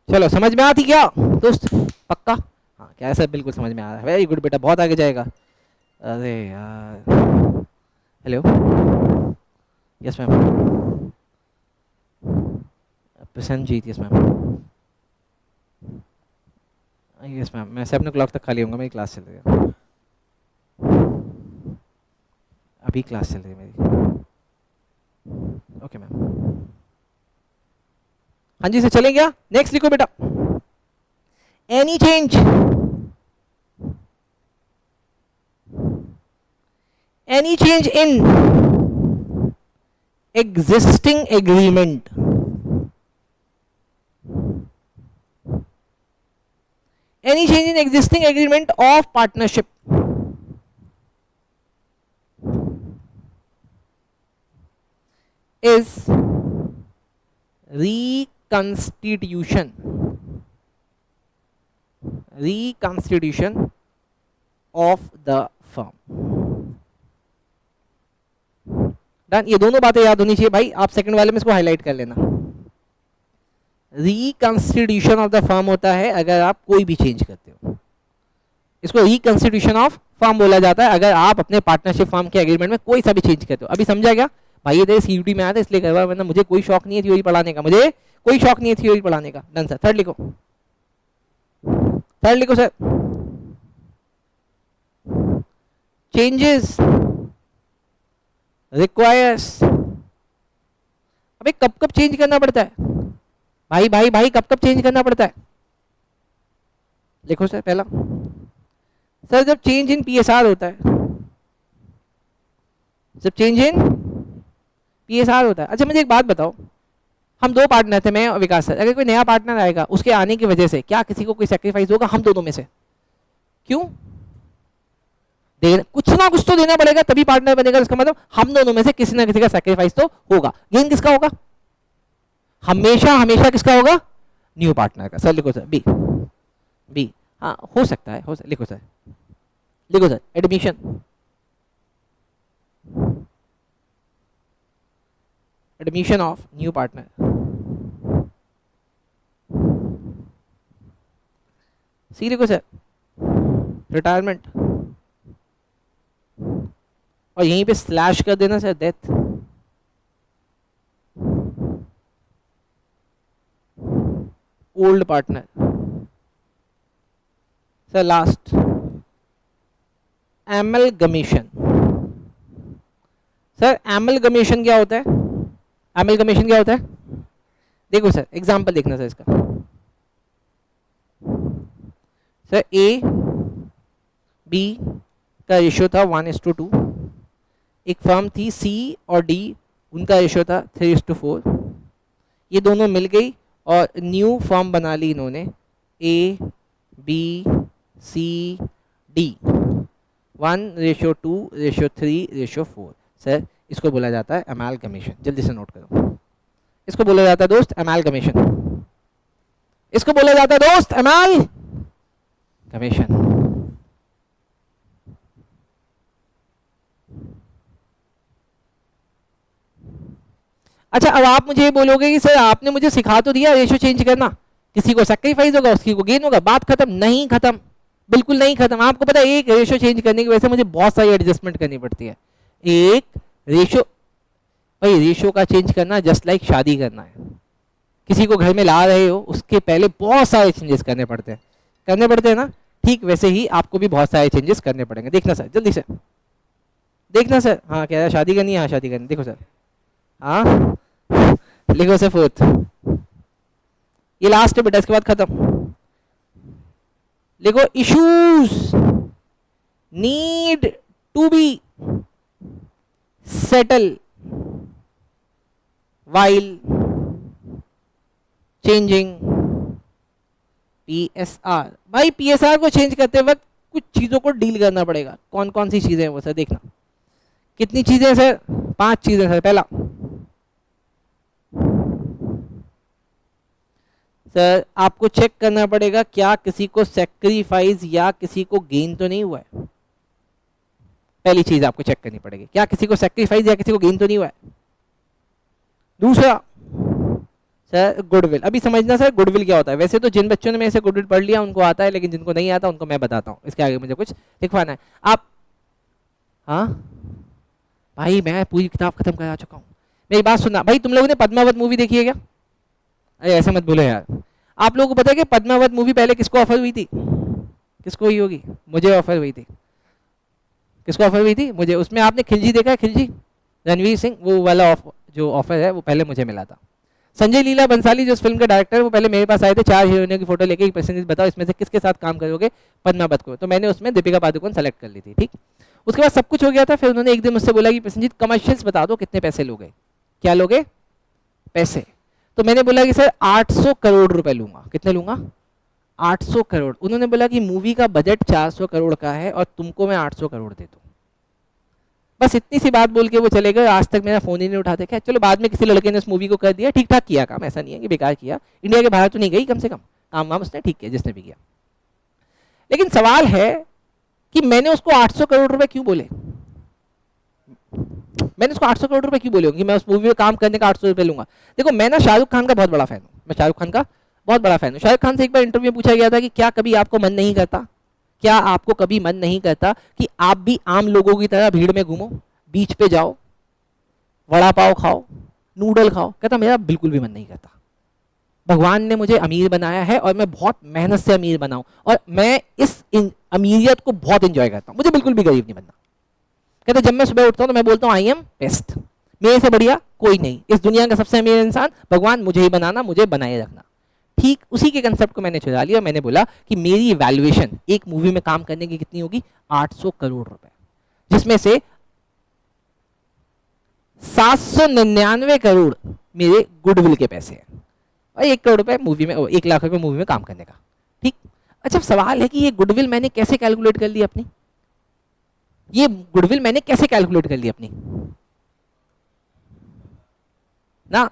चलो समझ में आती क्या दोस्त? पक्का? हाँ क्या सर, बिल्कुल समझ में आ रहा है, वेरी गुड बेटा, बहुत आगे जाएगा। अरे यार, hello, yes ma'am, Prasannajit, yes ma'am, yes ma'am, मैं 7 o'clock तक खाली होऊंगा, मेरी क्लास चल रही है, अभी क्लास चल रही है मेरी। ओके मैम, हाँ जी सर, चलें क्या? नेक्स्ट लिखो बेटा, any change, any change in existing agreement, any change in existing agreement of partnership is reconstitution, reconstitution of the firm। Done, ये दोनों बातें याद होनी चाहिए भाई, आप सेकंड वाले में इसको हाईलाइट कर लेना। रिकंस्टिट्यूशन ऑफ द फर्म होता है अगर आप कोई भी चेंज करते हो, इसको रिकंस्टिट्यूशन ऑफ फर्म बोला जाता है अगर आप अपने पार्टनरशिप फर्म के एग्रीमेंट में कोई सा भी चेंज करते हो। अभी समझा क्या भाई? ये सीयूटी में आया था इसलिए करवा, वरना मुझे कोई शौक नहीं है थ्योरी पढ़ाने का, मुझे कोई शौक नहीं है थ्योरी पढ़ाने का। डन सर, थर्ड लिखो, थर्ड लिखो सर, चेंजेस रिक्वायर्स। अबे कब कब चेंज करना पड़ता है भाई? भाई भाई कब कब चेंज करना पड़ता है? लिखो सर, पहला सर जब चेंज इन पीएसआर होता है, जब चेंज इन पीएसआर होता है। अच्छा मुझे एक बात बताओ, हम दो पार्टनर थे, मैं और विकास सर, अगर कोई नया पार्टनर आएगा उसके आने की वजह से क्या किसी को कोई सेक्रीफाइस होगा हम दोनों में से? क्यों? कुछ ना कुछ तो देना पड़ेगा तभी पार्टनर बनेगा, इसका मतलब हम दोनों में से किसी ना किसी का सेक्रीफाइस तो होगा। गेन किसका होगा? हमेशा हमेशा किसका होगा? न्यू पार्टनर का। सर लिखो सर, बी, बी, हाँ हो सकता है, हो सकता, लिखो सर, लिखो sir, admission, admission of new partner, C लिखो सर, रिटायरमेंट, और यहीं पे स्लैश कर देना sir, death, old partner. Sir last amalgamation. Sir amalgamation क्या होता है? एमलगमेशन क्या होता है? देखो सर एग्जांपल देखना सर इसका। सर ए बी का रेशियो था 1:2, एक फर्म थी सी और डी, उनका रेशियो था 3:4, ये दोनों मिल गई और न्यू फर्म बना ली इन्होंने, A B C D, 1:2:3:4। Sir इसको बोला जाता है एमालगमेशन। जल्दी से नोट करो, इसको बोला जाता है दोस्त एमालगमेशन। इसको बोला जाता है दोस्त एमाल कमीशन। अच्छा, अब आप मुझे बोलोगे कि सर आपने मुझे सिखा तो दिया रेशियो चेंज करना, किसी को सैक्रिफाइस होगा किसी को गेन होगा, बात खत्म। नहीं खत्म, बिल्कुल नहीं खत्म। आपको पता है एक रेशियो चेंज करने की वजह से मुझे बहुत सारी एडजस्टमेंट करनी पड़ती है। एक रेशियो, भाई रेशियो का चेंज करना जस्ट लाइक शादी करना है। किसी को घर में ला रहे हो उसके पहले बहुत सारे चेंजेस करने पड़ते हैं ना। ठीक वैसे ही आपको भी बहुत सारे चेंजेस करने पड़ेंगे। देखना सर, जल्दी से देखना सर। हाँ कह रहा है शादी करनी है, हाँ शादी करनी। देखो सर, हाँ लिखो सर फोर्थ, ये लास्ट है बेटा, इसके बाद खत्म। लिखो issues need to be settle while changing PSR. भाई पीएसआर को चेंज करते वक्त कुछ चीजों को डील करना पड़ेगा। कौन कौन सी चीजें हैं वो सर देखना। कितनी चीजें हैं सर? 5 चीजें सर। पहला सर आपको चेक करना पड़ेगा क्या किसी को सैक्रिफाइस या किसी को गेन तो नहीं हुआ है। पहली चीज आपको चेक करनी पड़ेगी, क्या किसी को सैक्रिफाइस या किसी को गेन तो नहीं हुआ है। दूसरा सर गुडविल। अभी समझना सर गुडविल क्या होता है। वैसे तो जिन बच्चों ने मेरे से गुडविल पढ़ लिया उनको आता है, लेकिन जिनको नहीं आता उनको मैं बताता हूँ। इसके आगे मुझे कुछ लिखवाना है। आप हाँ भाई मैं पूरी किताब खत्म करा चुका हूँ, मेरी बात सुनना। भाई तुम लोगों ने पद्मावत मूवी देखी है क्या? अरे ऐसे मत बोलो यार। आप लोगों को पता है कि पद्मावत मूवी पहले किसको ऑफर हुई थी? किसको हुई होगी? मुझे ऑफर हुई थी। किसको ऑफर हुई थी? मुझे। उसमें आपने खिलजी देखा है? खिलजी रणवीर सिंह, वो वाला जो ऑफर है वो पहले मुझे मिला था। संजय लीला बंसाली जो इस फिल्म के डायरेक्टर है वो पहले मेरे पास आए थे 4 हीरोइनों की फोटो लेके, एक परसेंटेज बताओ इसमें से किसके साथ काम करोगे पद्मावत को। तो मैंने उसमें दीपिका पादुकोण सेलेक्ट कर ली थी। ठीक, उसके बाद सब कुछ हो गया था। फिर उन्होंने एक दिन मुझसे बोला कि प्रसन्नजीत कमर्शियल्स बता दो कितने पैसे लोगे। क्या लोगे? पैसे। तो मैंने बोला कि सर 800 करोड़ रुपए लूंगा। कितने लूंगा? 800 करोड़। उन्होंने बोला कि मूवी का बजट 400 करोड़ का है और तुमको मैं 800 करोड़ दे दूँ। बस इतनी सी बात बोल के वो चले गए। आज तक मेरा फोन ही नहीं उठाते। क्या चलो बाद में किसी लड़के ने इस मूवी को कर दिया, ठीक ठाक किया काम, ऐसा नहीं है कि बेकार किया। इंडिया के बाहर तो नहीं गई, कम से कम काम वाम उसने ठीक किया जिसने भी किया। लेकिन सवाल है कि मैंने उसको 800 करोड़ रुपए क्यों बोले। मैंने उसको 800 करोड़ रुपए क्यों बोले कि मैं उस मूवी में काम करने का 800 रुपए लूंगा। देखो मैं ना शाहरुख खान का बहुत बड़ा फैन हूँ। मैं शाहरुख खान का बहुत बड़ा फैन हूँ। शाहरुख खान से एक बार इंटरव्यू में पूछा गया था कि क्या कभी आपको मन नहीं करता, क्या आपको कभी मन नहीं करता कि आप भी आम लोगों की तरह भीड़ में घूमो, बीच पे जाओ, वड़ा पाव खाओ, नूडल खाओ। कहता मेरा बिल्कुल भी मन नहीं करता। भगवान ने मुझे अमीर बनाया है और मैं बहुत मेहनत से अमीर बनाऊं और मैं इस अमीरियत को बहुत एंजॉय करता हूं। मुझे बिल्कुल भी गरीब नहीं बनना। कहते जब मैं सुबह उठता हूं तो मैं बोलता हूं आई एम बेस्ट, मेरे से बढ़िया कोई नहीं। इस दुनिया का सबसे अमीर इंसान भगवान मुझे ही बनाना, मुझे बनाए रखना। ठीक उसी के कंसेप्ट को मैंने चुरा लिया और मैंने बोला कि मेरी वैल्यूएशन एक मूवी में काम करने की कितनी होगी? 800 करोड़ रुपए, जिसमें से 799 करोड़ मेरे गुडविल के पैसे हैं और 1 करोड़ रुपए मूवी में, 1 लाख रुपए मूवी में काम करने का। ठीक। अच्छा सवाल है कि ये गुडविल मैंने कैसे कैलकुलेट कर ली अपनी? ये गुडविल मैंने कैसे कैलकुलेट कर ली अपनी ना?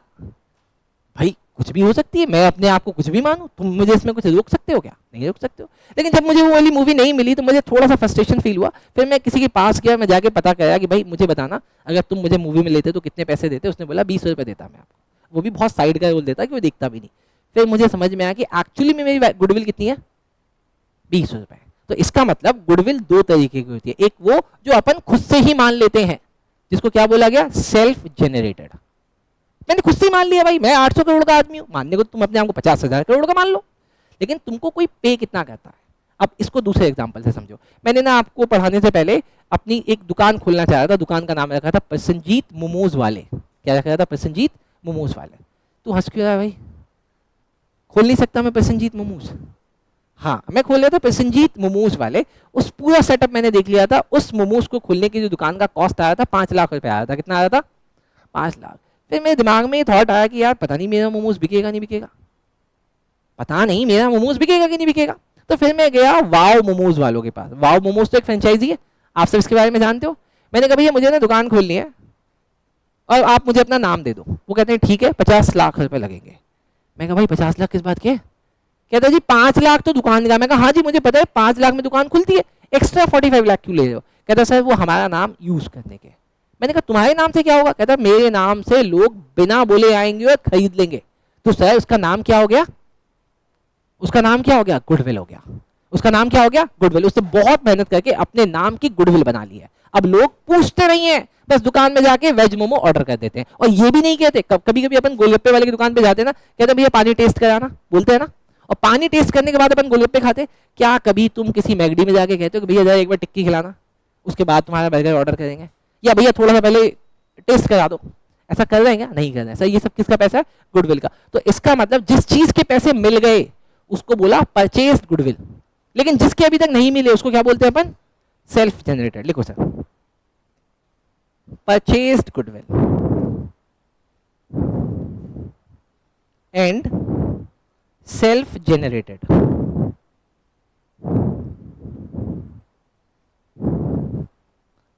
भाई कुछ भी हो सकती है, मैं अपने आप को कुछ भी मानूं। तुम मुझे इसमें कुछ रोक सकते हो क्या? नहीं रोक सकते हो। लेकिन जब मुझे वो वाली मूवी नहीं मिली तो मुझे थोड़ा सा फ्रस्ट्रेशन फील हुआ। फिर मैं किसी के पास गया, मैं जाके पता कराया कि भाई मुझे बताना अगर तुम मुझे मूवी में लेते तो कितने पैसे देते। उसने बोला 20 रुपए देता मैं आपको। वो भी बहुत साइड का रोल देता कि वो देखता भी नहीं। फिर मुझे समझ में आया कि एक्चुअली में मेरी गुडविल कितनी है? 20 रुपए। तो इसका मतलब गुडविल 2 तरीके की होती है। एक वो जो अपन खुद से ही मान लेते हैं, जिसको क्या बोला गया? Self generated. मैंने खुद से ही मान लिया भाई मैं 800 करोड़ का आदमी हूं। मानने को तुम अपने आप को 50,000 करोड़ का मान लो, लेकिन तुमको कोई पे कितना करता है। अब इसको दूसरे एग्जांपल से समझो। मैंने ना आपको पढ़ाने से पहले अपनी एक दुकान खोलना चाह रहा था। दुकान का नाम रखा था प्रसन्नजीत मोमोज वाले। क्या रखा था? प्रसन्नजीत मोमोज वाले। तू हंस क्यों रहा है भाई? खोल नहीं सकता मैं प्रसन्नजीत मोमोज? हाँ मैं खोल लिया था प्रसन्नजीत मोमोज वाले। उस पूरा सेटअप मैंने देख लिया था। उस मोमोज को खोलने की जो दुकान का कॉस्ट आया था 5 लाख रुपए आया था। कितना आया था? 5 लाख। फिर मेरे दिमाग में ये थॉट आया कि यार पता नहीं मेरा मोमोज बिकेगा नहीं बिकेगा, पता नहीं मेरा मोमोज बिकेगा कि नहीं बिकेगा। तो फिर मैं गया वाव मोमोज वालों के पास। वाव मोमोज तो एक फ्रेंचाइजी है, आप सब इसके बारे में जानते हो। मैंने कहा भैया मुझे ना दुकान खोलनी है और आप मुझे अपना नाम दे दो। वो कहते हैं ठीक है 50 लाख रुपए लगेंगे। मैं कहा भाई 50 लाख किस बात के? कहता जी 5 लाख तो दुकान का। मैं कहा हाँ जी मुझे पता है 5 लाख में दुकान खुलती है, एक्स्ट्रा 45 लाख क्यों ले रहे हो? कहता सर वो हमारा नाम यूज करने के। मैंने कहा तुम्हारे नाम से क्या होगा? कहता मेरे नाम से लोग बिना बोले आएंगे और खरीद लेंगे। तो सर उसका नाम क्या हो गया? उसका नाम क्या हो गया? गुडविल हो गया। उसका नाम क्या हो गया? गुडविल। उसने बहुत मेहनत करके अपने नाम की गुडविल बना ली है। अब लोग पूछते नहीं है, बस दुकान में जाके वेज मोमो ऑर्डर कर देते हैं। और ये भी नहीं कहते, कभी कभी अपन गोलगप्पे वाले की दुकान पे जाते हैं ना, कहते भैया पानी टेस्ट कराना, बोलते हैं ना। और पानी टेस्ट करने के बाद अपन गोलगप्पे खाते। क्या कभी तुम किसी मैगडी में जाके कहते हो कि भैया जरा एक बार टिक्की खिलाना, उसके बाद तुम्हारा बर्गर ऑर्डर करेंगे? या भैया थोड़ा सा पहले टेस्ट करा दो, ऐसा कर रहे हैं क्या? नहीं कर रहे हैं सर। ये सब किसका पैसा है? गुडविल का। तो इसका मतलब जिस चीज के पैसे मिल गए उसको बोला परचेस्ड गुडविल। लेकिन जिसके अभी तक नहीं मिले उसको क्या बोलते हैं अपन? Self generated. लिखो sir, purchased goodwill and self generated.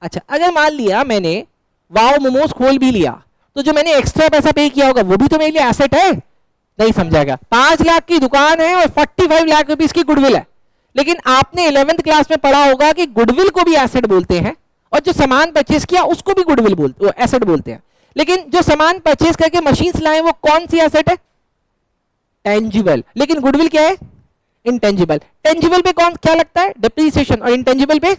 अच्छा, अगर मान लिया मैंने वाओ मोमोज खोल भी लिया तो जो मैंने एक्स्ट्रा पैसा पे किया होगा वो भी तो मेरे लिए एसेट है। नहीं समझाएगा। 5 लाख की दुकान है और 45 लाख रुपीस की गुडविल है। लेकिन आपने 11th क्लास में पढ़ा होगा कि गुडविल को भी एसेट बोलते हैं और जो सामान परचेस किया उसको भी गुडविल बोलते, एसेट बोलते हैं। लेकिन जो सामान परचेस करके मशीन्स लाए वो कौन सी एसेट है? टेंजिबल। लेकिन गुडविल क्या है? इंटेंजिबल। टेंजिबल पे कौन क्या लगता है? डिप्रिसिएशन। और इंटेंजिबल पे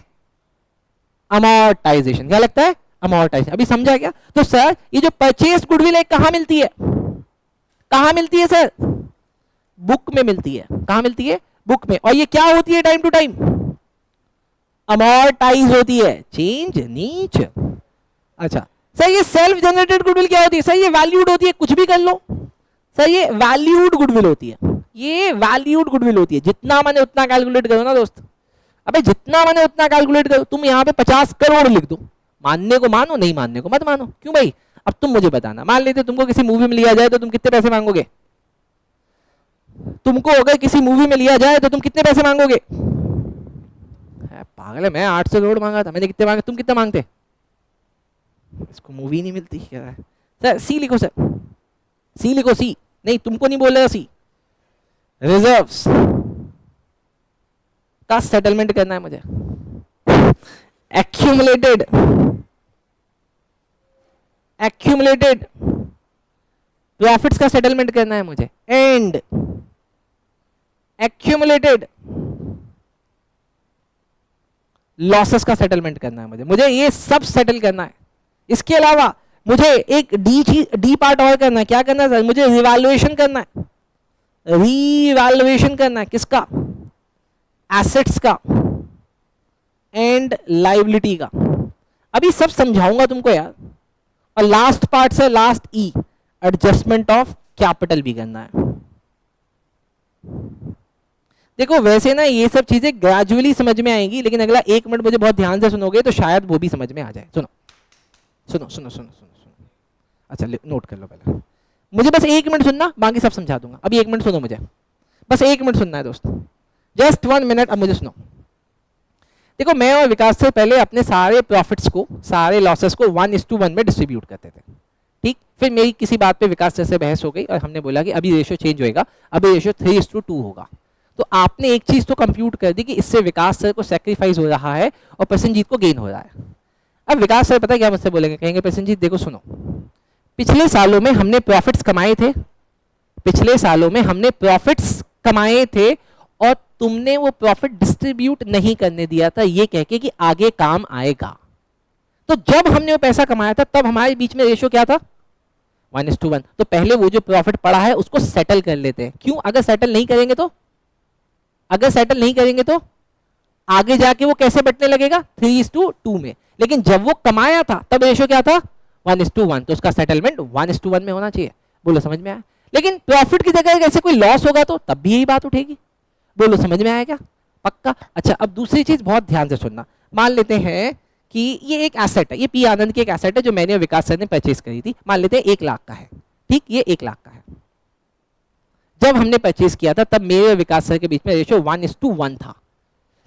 अमोर्टाइजेशन। क्या लगता है? अमोर्टाइजेशन। अभी समझा क्या? तो सर ये जो परचेस गुडविल है कहां मिलती है? कहां मिलती है सर? बुक में मिलती है। कहां मिलती है? बुक में। और ये क्या होती है टाइम टू टाइम? अमोर्टाइज होती है। चेंज नीच। अच्छा सर ये सेल्फ जनरेटेड गुडविल क्या होती है? सर ये वैल्यूड होती है। कुछ भी कर लो सर, ये वैल्यूड गुडविल होती है। ये वैल्यूड गुडविल होती है। जितना मैंने उतना कैलकुलेट करो ना दोस्त। अबे जितना मैंने उतना कैलकुलेट करो। तुम यहाँ पे 50 करोड़ लिख दो, मानने को मानो, नहीं मानने को मत मानो। क्यों भाई? अब तुम मुझे बताना, मान लेते तुमको किसी मूवी में लिया जाए तो तुम कितने पैसे मांगोगे? तुमको अगर किसी मूवी में लिया जाए तो तुम कितने पैसे मांगोगे? पागल है, मैं 800 करोड़ मांगा था। मैंने कितने मांगे? तुम कितना मांगते? इसको मूवी नहीं मिलती क्या है? सर सी लिखो, सर सी लिखो। सी नहीं, तुमको नहीं बोल रहा। सी रिजर्व्स का सेटलमेंट करना है मुझे। एक्यूमुलेटेड प्रॉफिट्स का सेटलमेंट करना है मुझे। एंड एक्यूमुलेटेड लॉसेस का सेटलमेंट करना है मुझे ये सब सेटल करना है। इसके अलावा मुझे एक डी पार्ट और करना है। क्या करना है सर? मुझे रिवैल्यूएशन करना है। रिवैल्यूएशन करना है किसका? एसेट्स का एंड लायबिलिटी का। अभी सब समझाऊंगा तुमको यार। और लास्ट पार्ट से last E, adjustment of capital भी करना है। देखो वैसे ना ये सब चीजें ग्रेजुअली समझ में आएंगी, लेकिन अगला 1 मिनट मुझे बहुत ध्यान से सुनोगे तो शायद वो भी समझ में आ जाए। सुनो सुनो सुनो सुनो सुनो सुनो। अच्छा नोट कर लो पहले। मुझे बस 1 मिनट सुनना, बाकी सब समझा दूंगा। अभी 1 मिनट सुनो मुझे, बस 1 मिनट सुनना है दोस्त। Just 1 minute. अब मुझे सुनो। देखो मैं और विकास से पहले अपने सारे प्रॉफिट्स को, सारे लॉसेस को 1:1 में डिस्ट्रीब्यूट करते थे। ठीक, फिर मेरी किसी बात पे विकास से बहस हो गई और हमने बोला कि अभी रेशियो चेंज होएगा, अभी रेशियो 3:2 होगा। तो आपने एक चीज तो कंप्यूट कर दी कि इससे विकास सर को सैक्रिफाइस हो रहा है और प्रसन्नजीत को गेन हो रहा है। अब विकास सर पता है क्या मुझसे बोलेंगे? कहेंगे प्रसन्नजीत देखो सुनो, पिछले सालों में हमने प्रॉफिट्स कमाए थे, पिछले सालों में हमने प्रॉफिट्स कमाए थे और तुमने वो प्रॉफिट डिस्ट्रीब्यूट नहीं करने दिया था ये कह के कि आगे काम आएगा। तो जब हमने वो पैसा कमाया था तब हमारे बीच में रेशियो क्या था? 1:1। तो पहले वो जो प्रॉफिट पड़ा है उसको सेटल कर लेते हैं। क्यों? अगर सेटल नहीं करेंगे तो, अगर सेटल नहीं करेंगे तो आगे जाके वो कैसे बटने लगेगा? 3:2 में। लेकिन जब वो कमाया था तब रेशियो क्या था? 1:1। तो उसका सेटलमेंट 1:1 में होना चाहिए। बोलो समझ में आया? लेकिन प्रॉफिट की जगह ऐसे कोई लॉस होगा तो तब भी यही बात उठेगी। बोलो समझ में आया क्या? पक्का? अच्छा अब दूसरी चीज बहुत ध्यान से सुनना। मान लेते हैं कि ये एक एसेट है, ये पी आनंद की एक एसेट है जो मैंने और विकास सर ने परचेज करी थी। मान लेते हैं 1 लाख का है। ठीक, ये 1 लाख का है। जब हमने परचेज किया था तब मेरे और विकास सर के बीच में रेशियो 1:1 था।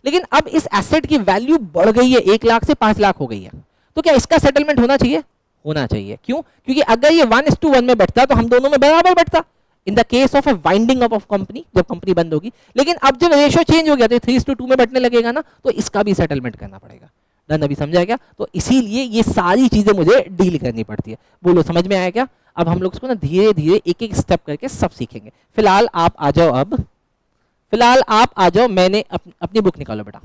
लेकिन अब इस एसेट की वैल्यू बढ़ गई है, 1 लाख से 5 लाख हो गई है। तो क्या इसका सेटलमेंट होना चाहिए? होना चाहिए। क्यों? क्योंकि अगर ये 1:1 में बैठता तो हम दोनों में बराबर बैठता। In the case of a winding up of company, जब कंपनी बंद होगी। लेकिन अब जब रेशियो चेंज हो गया तो 3:2 में बंटने लगेगा ना, तो इसका भी सेटलमेंट करना पड़ेगा। डन, अभी समझा क्या? तो इसीलिए ये सारी चीजें मुझे डील करनी पड़ती है। बोलो समझ में आया क्या? अब हम लोग इसको ना धीरे धीरे एक एक स्टेप करके सब सीखेंगे। फिलहाल आप आ जाओ, अब फिलहाल आप आ जाओ, मैंने अपनी बुक निकालो बेटा।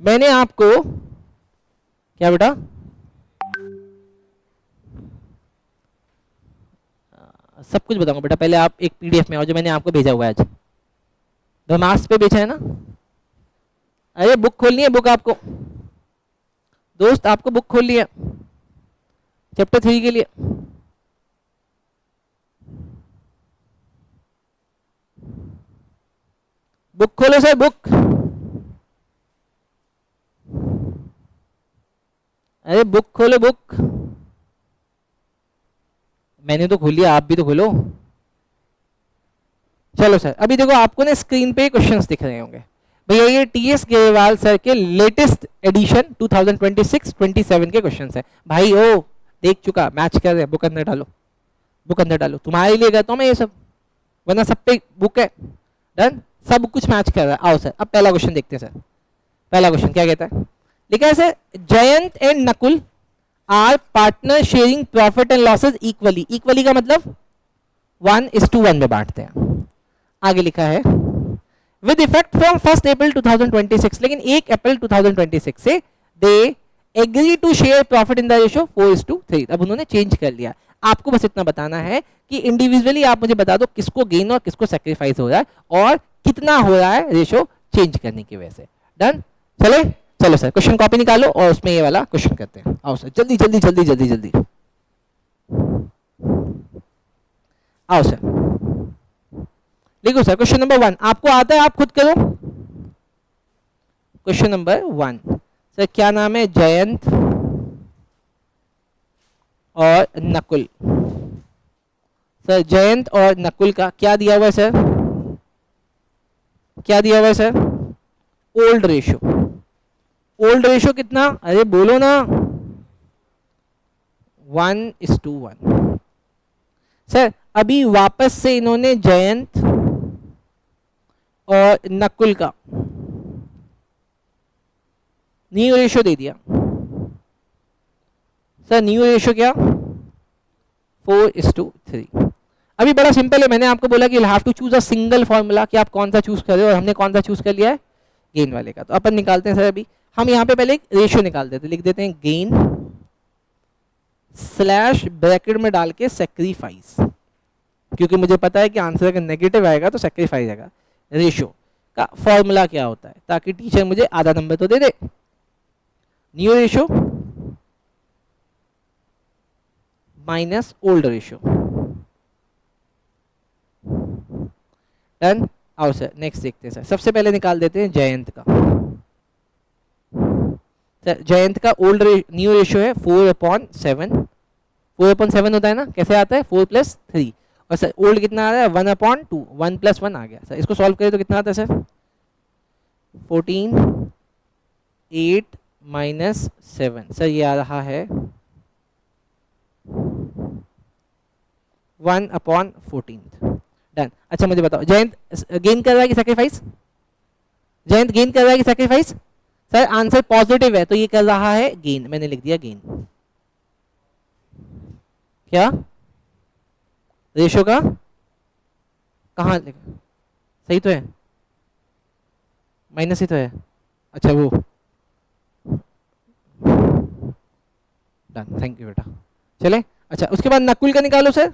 मैंने आपको क्या बेटा, सब कुछ बताऊंगा बेटा। पहले आप एक पीडीएफ में आओ जो मैंने आपको भेजा हुआ है आज, ब्रह्मास्त्र पे बेचा है ना। अरे बुक खोलनी है, बुक आपको दोस्त, आपको बुक खोलनी है चैप्टर 3 के लिए। बुक खोलो सर, बुक। अरे बुक खोलो, बुक। मैंने तो खोल लिया, आप भी तो खोलो। चलो सर, अभी देखो आपको ना स्क्रीन पे क्वेश्चंस दिख रहे होंगे भैया। ये टीएस ग्रेवाल सर के लेटेस्ट एडिशन 2026-27 के क्वेश्चंस है भाई। ओ देख चुका, मैच कर रहे हैं, बुक अंदर डालो, बुक अंदर डालो। तुम्हारे लिए कहता हूँ मैं ये सब, वरना सब पे बुक है। डन, सब कुछ मैच कर रहा है। आओ सर, अब पहला क्वेश्चन देखते हैं सर। पहला क्वेश्चन क्या कहता है? लिखा है sir, Jayant and Nakul are partner sharing profit and losses equally. Equally का मतलब 1:1 में बांटते हैं। आगे लिखा है विद इफेक्ट फ्रॉम 1 अप्रैल 2026, लेकिन 1 अप्रैल 2026 से they agree to share profit in the ratio 4:3। अब उन्होंने चेंज कर लिया। आपको बस इतना बताना है कि इंडिविजुअली आप मुझे बता दो किसको गेन और किसको सेक्रीफाइस हो रहा है और कितना हो रहा है रेशियो चेंज करने की वजह से। डन, चले चलो सर, क्वेश्चन कॉपी निकालो और उसमें ये वाला क्वेश्चन करते हैं। आओ सर, जल्दी जल्दी जल्दी जल्दी जल्दी आओ सर, लिखो सर। क्वेश्चन नंबर 1 आपको आता है, आप खुद करो। क्वेश्चन नंबर 1 सर, क्या नाम है? जयंत और नकुल। सर जयंत और नकुल का क्या दिया हुआ है सर? क्या दिया हुआ है sir? Old ratio. Old ratio कितना? अरे बोलो ना, 1:1। सर अभी वापस से इन्होंने जयंत और नकुल का न्यू रेशियो दे दिया। सर न्यू रेशियो क्या? 4:3। अभी बड़ा सिंपल है, मैंने आपको बोला कि you have to choose a single formula, कि आप कौन सा चूज कर रहे हो, और हमने कौन सा चूज कर लिया है? गेन वाले का। तो अपन निकालते हैं सर। अभी हम यहाँ पे पहले एक रेशियो निकाल देते हैं, लिख देते हैं गेन स्लैश ब्रैकेट में डाल के सेक्रीफाइस, क्योंकि मुझे पता है कि आंसर अगर नेगेटिव आएगा तो सेक्रीफाइस आएगा। रेशियो का फॉर्मूला क्या होता है, ताकि टीचर मुझे आधा नंबर तो दे दे। New ratio minus old ratio. Done, आओ सर नेक्स्ट देखते हैं सर। सबसे पहले निकाल देते हैं जयंत का। सर जयंत का ओल्ड न्यू रेशियो है 4/7। 4/7 होता है ना, कैसे आता है? 4 + 3। और सर ओल्ड कितना आ रहा है? 1/2। 1 + 1 आ गया सर। इसको सॉल्व करें तो कितना आता है सर? 14 8 - 7। सर ये आ रहा है 1/14। डन। अच्छा मुझे बताओ, जयंत गेन कर रहा है कि सैक्रिफाइस? जयंत गेन कर रहा है कि सैक्रिफाइस? सर आंसर पॉजिटिव है तो ये कर रहा है गेन, मैंने लिख दिया गेन। क्या रेशो का कहाँ लिखा? सही तो है, माइनस ही तो है। अच्छा वो डन, थैंक यू बेटा। चले अच्छा, उसके बाद नकुल का निकालो सर।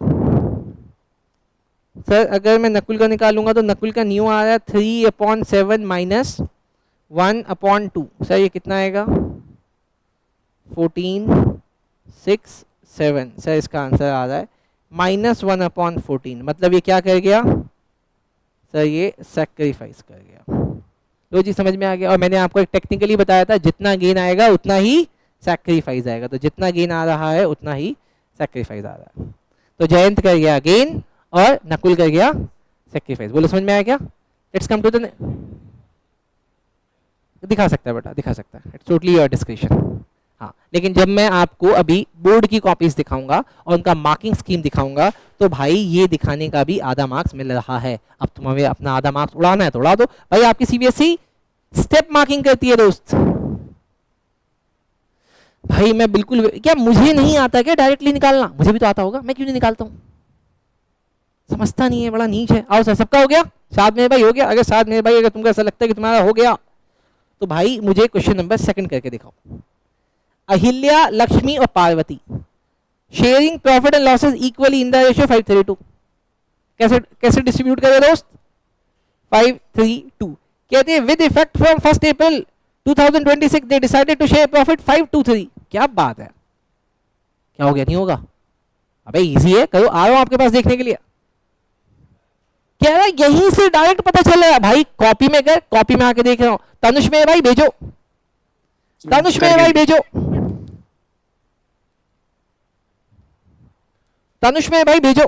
सर अगर मैं नकुल का निकालूंगा तो नकुल का न्यू आ रहा है 3/7 - 1/2। सर ये कितना आएगा? 14 6 7। सर इसका आंसर आ रहा है -1/14। मतलब ये क्या कर गया सर? ये सैक्रिफाइस कर गया। लो जी समझ में आ गया। और मैंने आपको एक टेक्निकली बताया था, जितना गेन आएगा उतना ही सैक्रिफाइस आएगा। तो जितना गेन आ रहा है उतना ही सैक्रिफाइस आ रहा है। तो जयंत कर गया गेन और नकुल कर गया सैक्रिफाइस। बोलो समझ में आया क्या? लेट्स कम टू द, दिखा सकता है बेटा, दिखा सकता है, इट्स टोटली योर डिस्क्रिप्शन। हाँ, लेकिन जब मैं आपको अभी बोर्ड की कॉपीज दिखाऊंगा और उनका मार्किंग स्कीम दिखाऊंगा तो भाई ये दिखाने का भी आधा मार्क्स मिल रहा है। अब तुम्हें अपना आधा मार्क्स उड़ाना है तो उड़ा दो भाई। आपकी सीबीएसई स्टेप मार्किंग करती है दोस्त। भाई मैं बिल्कुल, क्या मुझे नहीं आता क्या डायरेक्टली निकालना? मुझे भी तो आता होगा, मैं क्यों नहीं निकालता हूं? समझता नहीं है, बड़ा नीच है। आओ सर, सबका हो गया? साथ में भाई हो गया? अगर साथ में भाई, अगर तुमको ऐसा लगता है कि तुम्हारा हो गया तो भाई मुझे क्वेश्चन नंबर 2 करके दिखाओ। अहिल्या, लक्ष्मी और Parvati sharing profit and losses equally in the ratio 5:3:2। कैसे कैसे डिस्ट्रीब्यूट करें दोस्त? 5:3:2। कहते हैं with effect from 1 April 2026 they decided to share profit 5:2:3। क्या बात है, क्या हो गया? नहीं होगा? अबे इजी है, करो, आ रहा हूं आपके पास देखने के लिए। कह रहा है यहीं से डायरेक्ट पता चल रहा है भाई। कॉपी में कर, कॉपी में आके देख रहा हूं। तनुष में भाई भेजो, तनुष में भाई भेजो, तनुष में भाई भेजो।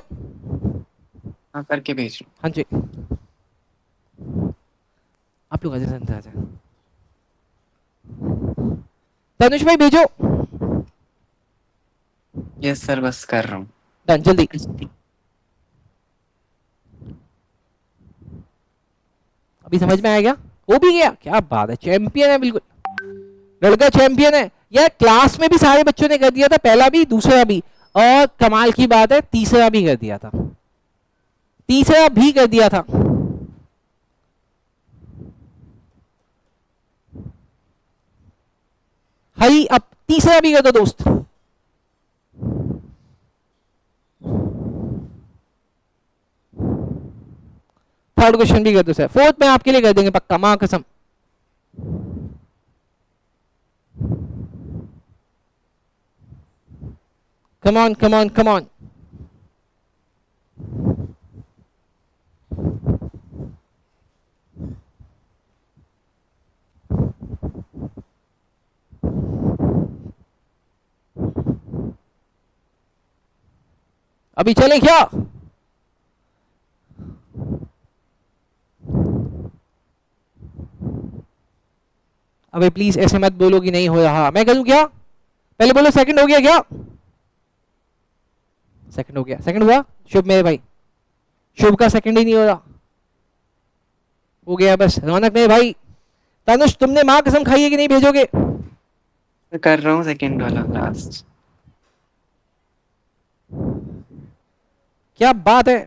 हाँ करके भेज रहा हाँ जी, आप लोग अजय संत आ जाए। तनुष भाई भेजो। हूँ। यस सर, बस कर रहा हूँ। डन, जल्दी। अभी समझ में आएगा? वो भी गया, क्या बात है, चैंपियन है बिल्कुल, लड़का चैंपियन है यार। क्लास में भी सारे बच्चों ने कर दिया था, पहला भी दूसरा भी, और कमाल की बात है तीसरा भी कर दिया था, तीसरा भी कर दिया था। हरी, अब तीसरा भी कर दो दोस्त। थर्ड क्वेश्चन भी कर दो सर, फोर्थ में आपके लिए कर देंगे पक्का, मां कसम। Come on come on come on. अभी चले क्या? अबे प्लीज ऐसे मत बोलो कि नहीं हो रहा। मैं करूं क्या? पहले बोलो सेकंड हो गया क्या? सेकंड हो गया, सेकंड हुआ। शुभ मेरे भाई, शुभ का सेकंड ही नहीं हो रहा। हो गया बस। रौनक मेरे भाई, तनुष तुमने मां कसम खाई है कि नहीं भेजोगे? कर रहा हूँ सेकंड वाला लास्ट। क्या बात है,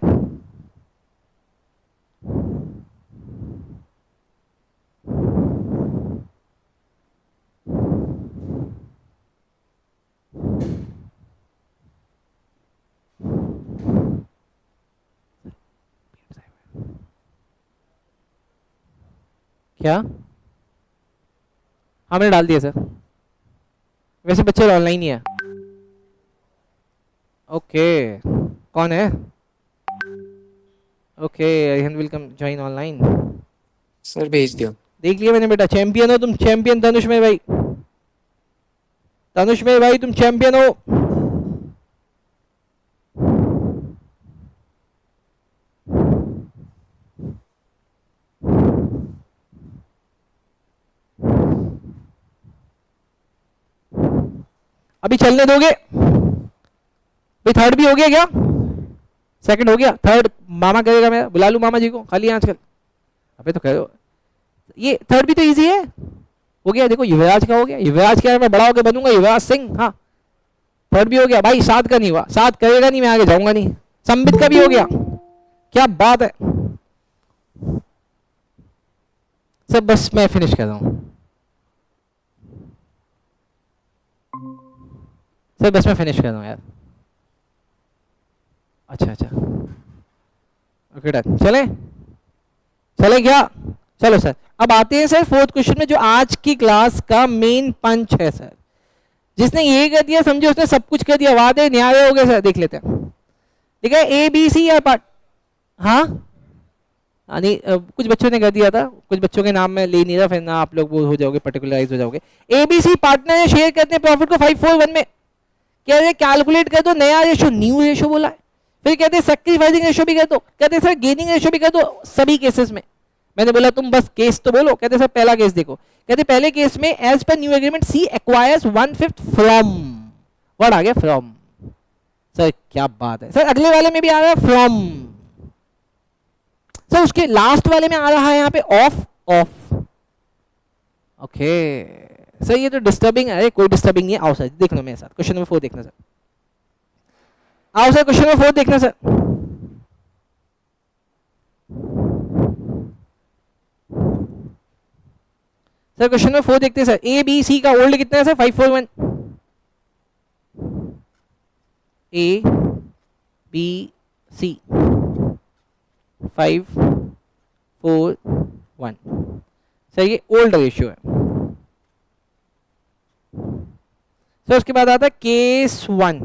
क्या? हाँ मैंने डाल दिया सर। वैसे बच्चे ऑनलाइन ही है। ओके, कौन है? Okay, Arihan will come join online. Sir भेज दियो। देख लिया मैंने बेटा, चैंपियन हो तुम, चैंपियन तनुष में भाई, तनुष में भाई तुम चैंपियन हो। अभी चलने दोगे भाई? थर्ड भी हो गया क्या? सेकंड हो गया, थर्ड मामा करेगा। मैं बुला लूं मामा जी को खाली आजकल? अबे तो करो, ये थर्ड भी तो इजी है। हो गया, देखो युवराज का हो गया। युवराज क्या है, मैं बड़ा होकर बनूंगा युवराज सिंह। हाँ, थर्ड भी हो गया भाई। 7 का नहीं हुआ, 7 करेगा नहीं, मैं आगे जाऊंगा नहीं। संबित का भी हो गया, क्या बात है। सब बस मैं फिनिश कर रहा हूं सर, बस मैं फिनिश कर रहा हूं यार। अच्छा अच्छा, ओके डन। चले चले क्या? चलो सर, अब आते हैं सर फोर्थ क्वेश्चन में, जो आज की क्लास का मेन पंच है सर। जिसने ये कर दिया समझो उसने सब कुछ कर दिया। वादे न्याय हो गए सर। देख लेते हैं, ठीक है, ए बी सी या पार्ट। हाँ नहीं, कुछ बच्चों ने कर दिया था, कुछ बच्चों के नाम में ले नहीं रहा, फिर ना आप लोग वो हो जाओगे, पर्टिकुलराइज हो जाओगे। एबीसी पार्टनर शेयर करते हैं प्रॉफिट को 5:4:1 में। कह रहे कैलकुलेट कर दो नया रेशो, न्यू रेशो बोला है। फिर कहते हैं सैक्रिफाइसिंग रेशो भी कर दो, कहते हैं सर गेनिंग रेशो भी कर दो सभी केसेस में। मैंने बोला तुम बस केस तो बोलो, कहते सर पहला केस देखो, कहते पहले केस में as per new agreement C acquires 1/5 from, word आ गया फ्रॉम। सर क्या बात है सर, अगले वाले में भी आ रहा है फ्रॉम, सर उसके लास्ट वाले में आ रहा है यहाँ पे ऑफ ऑफ। ओके सर ये तो डिस्टर्बिंग है। कोई डिस्टर्बिंग नहीं है, आओ सर देख लो मेरे साथ, क्वेश्चन नंबर 4 देखना सर, आओ सर क्वेश्चन नंबर 4 देखना सर। सर क्वेश्चन नंबर 4 देखते हैं सर, ए बी सी का ओल्ड कितना है sir 541, A B C 541, sir ये ओल्ड रेशियो है। सर उसके बाद आता है केस 1।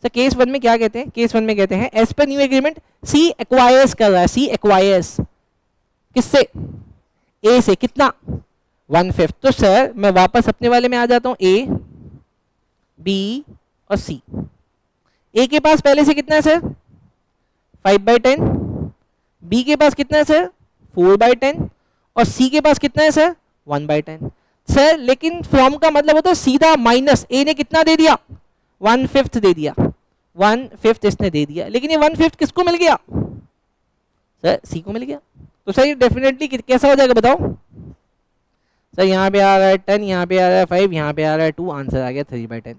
सर केस 1 में क्या कहते हैं, केस 1 में कहते हैं as per new agreement C acquires कर रहा है, सी एक्वायर्स किससे, ए से, कितना 1/5। तो सर मैं वापस अपने वाले में आ जाता हूं, ए बी और सी। ए के पास पहले से कितना है सर 5/10, बी के पास कितना है सर 4/10 और सी के पास कितना है सर 1/10। सर लेकिन फ्रॉम का मतलब होता है सीधा माइनस, ए ने कितना दे दिया 1/5 दे दिया, 1/5 इसने दे दिया, लेकिन ये 1/5 किसको मिल गया सर सी को मिल गया। तो सर ये डेफिनेटली कैसा हो जाएगा बताओ सर, यहाँ पे आ रहा है 10, यहाँ पे आ रहा है 5, यहाँ पे आ रहा है 2, आंसर आ गया 3/10।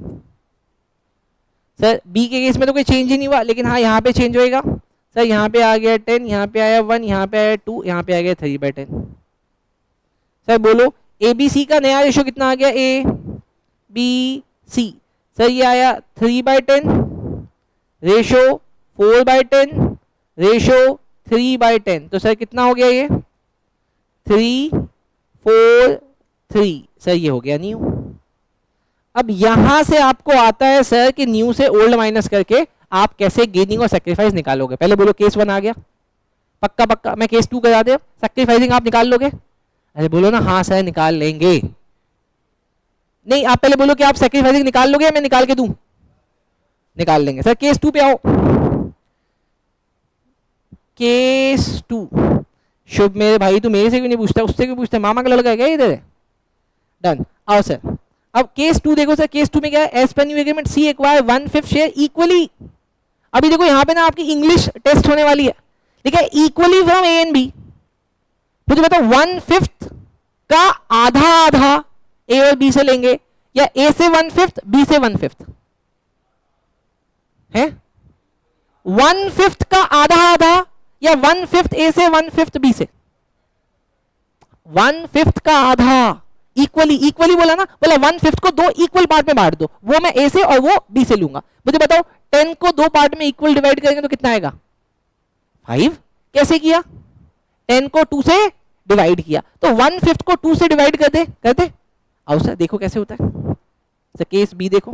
सर बी के केस में तो कोई चेंज ही नहीं हुआ, लेकिन हाँ यहाँ पे चेंज होएगा सर, यहाँ पे आ गया 10, यहाँ पे आया 1, यहाँ पे आया 2, यहाँ पे आ गया 3/10। सर बोलो ए बी सी का नया रेशो कितना आ गया, ए बी सी, सर ये आया 3/10 रेशो 4/10 रेशो 3/10, तो सर कितना हो गया ये 3 4 3, सर ये हो गया न्यू। अब यहां से आपको आता है सर कि न्यू से ओल्ड माइनस करके आप कैसे गेनिंग और सेक्रीफाइस निकालोगे। पहले बोलो केस 1 आ गया, पक्का पक्का, मैं केस 2 करा दे, सेक्रीफाइसिंग आप निकाल लोगे, अरे बोलो ना हाँ सर निकाल लेंगे। नहीं आप पहले बोलो कि आप सेक्रीफाइसिंग निकाल लोगे या मैं निकाल के दूं, निकाल लेंगे। सर केस 2 पे आओ, केस 2, शुभ मेरे भाई तू मेरे से क्यों नहीं पूछता, उससे क्यों पूछता है, मामा का लड़का है क्या इधर है, डन। आओ सर अब केस 2 देखो सर, केस 2 में क्या है, as per new agreement C acquire 1/5 share equally. अभी देखो यहाँ पे ना आपकी इंग्लिश टेस्ट होने वाली है, ठीक है, equally from A and B. मुझे बताओ 1/5 का आधा आधा ए और बी से लेंगे या ए से 1/5 बी से 1/5 है, 1/5 का आधा आधा या 1/5 ए से 1/5 बी से, 1/5 का आधा इक्वली, इक्वली बोला ना, बोला 1/5 को 2 इक्वल पार्ट में बांट दो, वो मैं ए से और वो बी से लूंगा। मुझे बताओ 10 को 2 पार्ट में इक्वल डिवाइड करेंगे तो कितना आएगा 5। कैसे किया, 10 को 2 से डिवाइड किया, तो 1/5 को 2 से डिवाइड कर दे। आओ सर देखो कैसे होता है। सर केस बी देखो,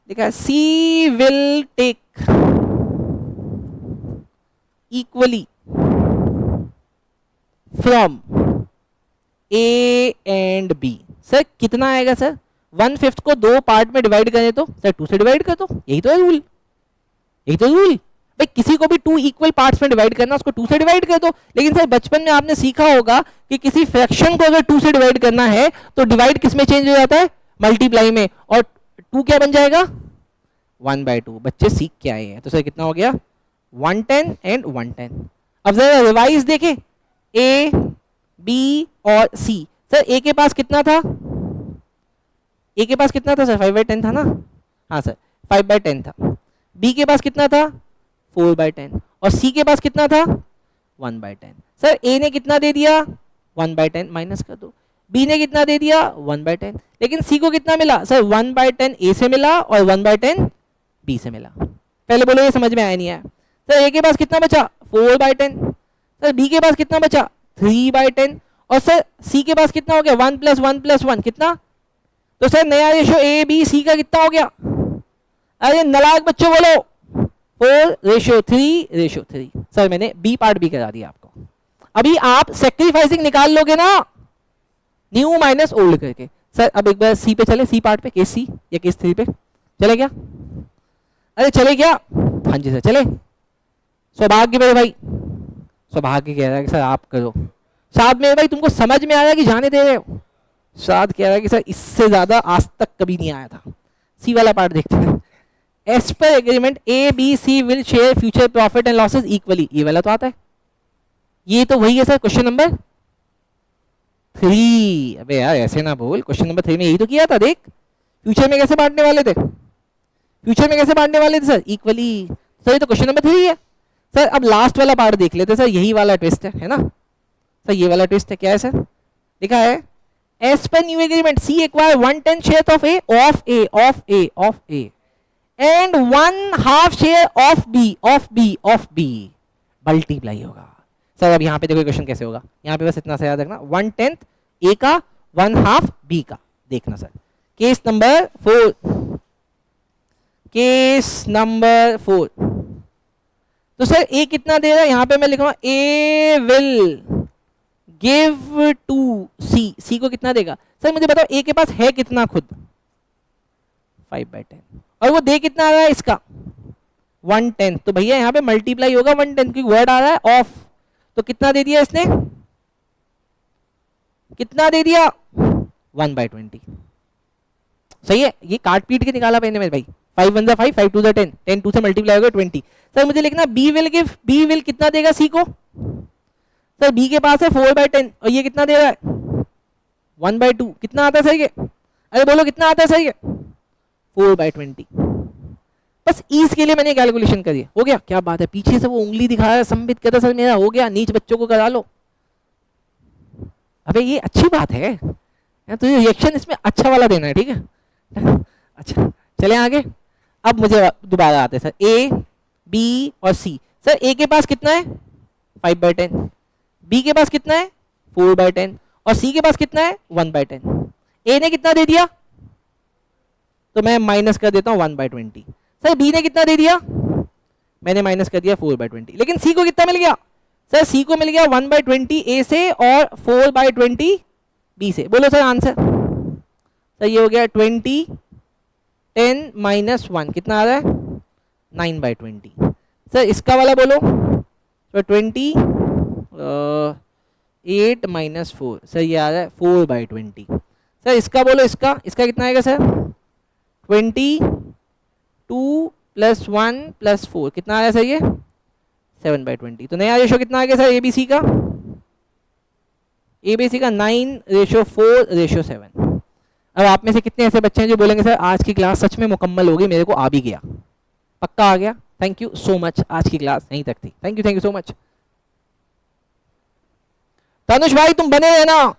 देखा C will take equally from A and B. Sir कितना आएगा सर, 1/5 को 2 पार्ट में डिवाइड करें तो सर 2 से डिवाइड कर दो, यही तो है रूल, यही तो रूल भाई, किसी को भी 2 इक्वल पार्ट्स में डिवाइड करना उसको 2 से डिवाइड कर दो। लेकिन सर बचपन में आपने सीखा होगा कि किसी फ्रैक्शन को अगर 2 से डिवाइड करना है तो डिवाइड किस में चेंज हो जाता है, मल्टीप्लाई में, और 2 क्या बन जाएगा 1/2। बच्चे सीख के आए हैं। तो सर कितना हो गया 110 एंड 110। अब जरा रिवाइज देखें ए बी और सी। सर ए के पास कितना था, ए के पास कितना था सर 5/10 था ना, हाँ सर 5/10 था। बी के पास कितना था 4/10 और सी के पास कितना था 1/10। सर ए ने कितना दे दिया 1/10, माइनस कर दो। बी ने कितना दे दिया 1/10, लेकिन सी को कितना मिला सर 1/10 ए से मिला और 1/10 बी से मिला। पहले बोलो ये समझ में आया नहीं आया। सर ए के पास कितना बचा 4/10, सर बी के पास कितना बचा 3/10 और सर सी के पास कितना हो गया 1 + 1 + 1 कितना। तो सर नया रेशो ए बी सी का कितना हो गया, अरे नालायक बच्चों बोलो 4:3:3। सर मैंने बी पार्ट भी करा दिया आपको। अभी आप सेक्रीफाइसिंग निकाल लोगे ना न्यू माइनस ओल्ड करके। सर अब एक बार सी पे चले, सी पार्ट पे, केस सी या केस 3 पे चले क्या, अरे चले क्या, हाँ जी सर चले। सौभाग्य मेरे भाई, सौभाग्य कह रहा है कि सर आप करो। शाद मेरे भाई तुमको समझ में आया कि जाने दे रहे हो? शाद कह रहा है कि सर इससे ज्यादा आज तक कभी नहीं आया था। सी वाला पार्ट देखते हैं। As per agreement A B C will share future profit and losses equally, ये वाला तो आता है। ये तो वही है सर क्वेश्चन नंबर 3। अबे यार ऐसे ना बोल, क्वेश्चन नंबर 3 में यही तो किया था। देख फ्यूचर में कैसे बांटने वाले थे, फ्यूचर में कैसे बांटने वाले थे सर, इक्वली। सर ये तो क्वेश्चन नंबर 3 है। सर अब लास्ट वाला पार्ट देख लेते सर, यही वाला ट्विस्ट है ना सर, ये वाला ट्विस्ट है। क्या है सर, लिखा है as per new agreement C acquire 1/10 share of A of A of A of A and 1/2 share of B multiply होगा। सर अब यहाँ पे देखो क्वेश्चन कैसे होगा, यहाँ पे बस इतना सा याद रखना, 1/10 ए का 1/2 बी का। देखना sir case number 4, case number 4। तो सर ए कितना दे रहा है, यहाँ पे मैं लिखूंगा ए विल गिव टू सी, सी को कितना देगा। सर मुझे बताओ ए के पास है कितना खुद, 5/10, और वो दे कितना आ रहा है इसका 1/10। तो भैया यहाँ पे मल्टीप्लाई होगा 1/10 क्योंकि वर्ड आ रहा है ऑफ। तो कितना दे दिया इसने, कितना दे दिया 1/20। सही है, ये काट पीट के निकाला मैंने मेरे भाई। 5 1 5, 5 2 10, 10 2 से मल्टीप्लाई होगा 20। सर मुझे लिखना B will give, B will कितना देगा सी को। सर बी के पास है 4/10 और ये कितना दे रहा है 1/2। कितना आता है सर ये, अरे बोलो कितना आता है सर ये 4/20। बस ईज के लिए मैंने कैलकुलेशन करी, हो गया। क्या बात है, पीछे से वो उंगली दिखा रहा है संबित कहता सर मेरा हो गया, नीच बच्चों को करा लो। अबे ये अच्छी बात है, तो ये रिएक्शन इसमें अच्छा वाला देना है, ठीक है। अच्छा चले आगे। अब मुझे दोबारा आते हैं सर ए बी और सी। सर ए के पास कितना है 5/10, बी के पास कितना है 4/10 और सी के पास कितना है 1/10। ए ने कितना दे दिया, तो मैं माइनस कर देता हूँ 1/20। सर बी ने कितना दे दिया, मैंने माइनस कर दिया 4/20। लेकिन सी को कितना मिल गया, सर सी को मिल गया 1/20 ए से और 4/20 बी से। बोलो सर आंसर। सर ये हो गया 20, 10 - 1 कितना आ रहा है 9/20। सर इसका वाला बोलो, तो 20 8 - 4, सर ये आ रहा है 4/20। सर इसका बोलो, इसका इसका कितना आएगा सर 22 + 1 + 4 कितना आया सर ये 7/20। तो नया रेशो कितना आ गया सर एबीसी का, एबीसी का 9:4:7। अब आप में से कितने ऐसे बच्चे हैं जो बोलेंगे सर आज की क्लास सच में मुकम्मल होगी, मेरे को आ भी गया, पक्का आ गया। थैंक यू सो मच, आज की क्लास यहीं तक थी। Thank you so much. Tanush भाई तुम बने रहना।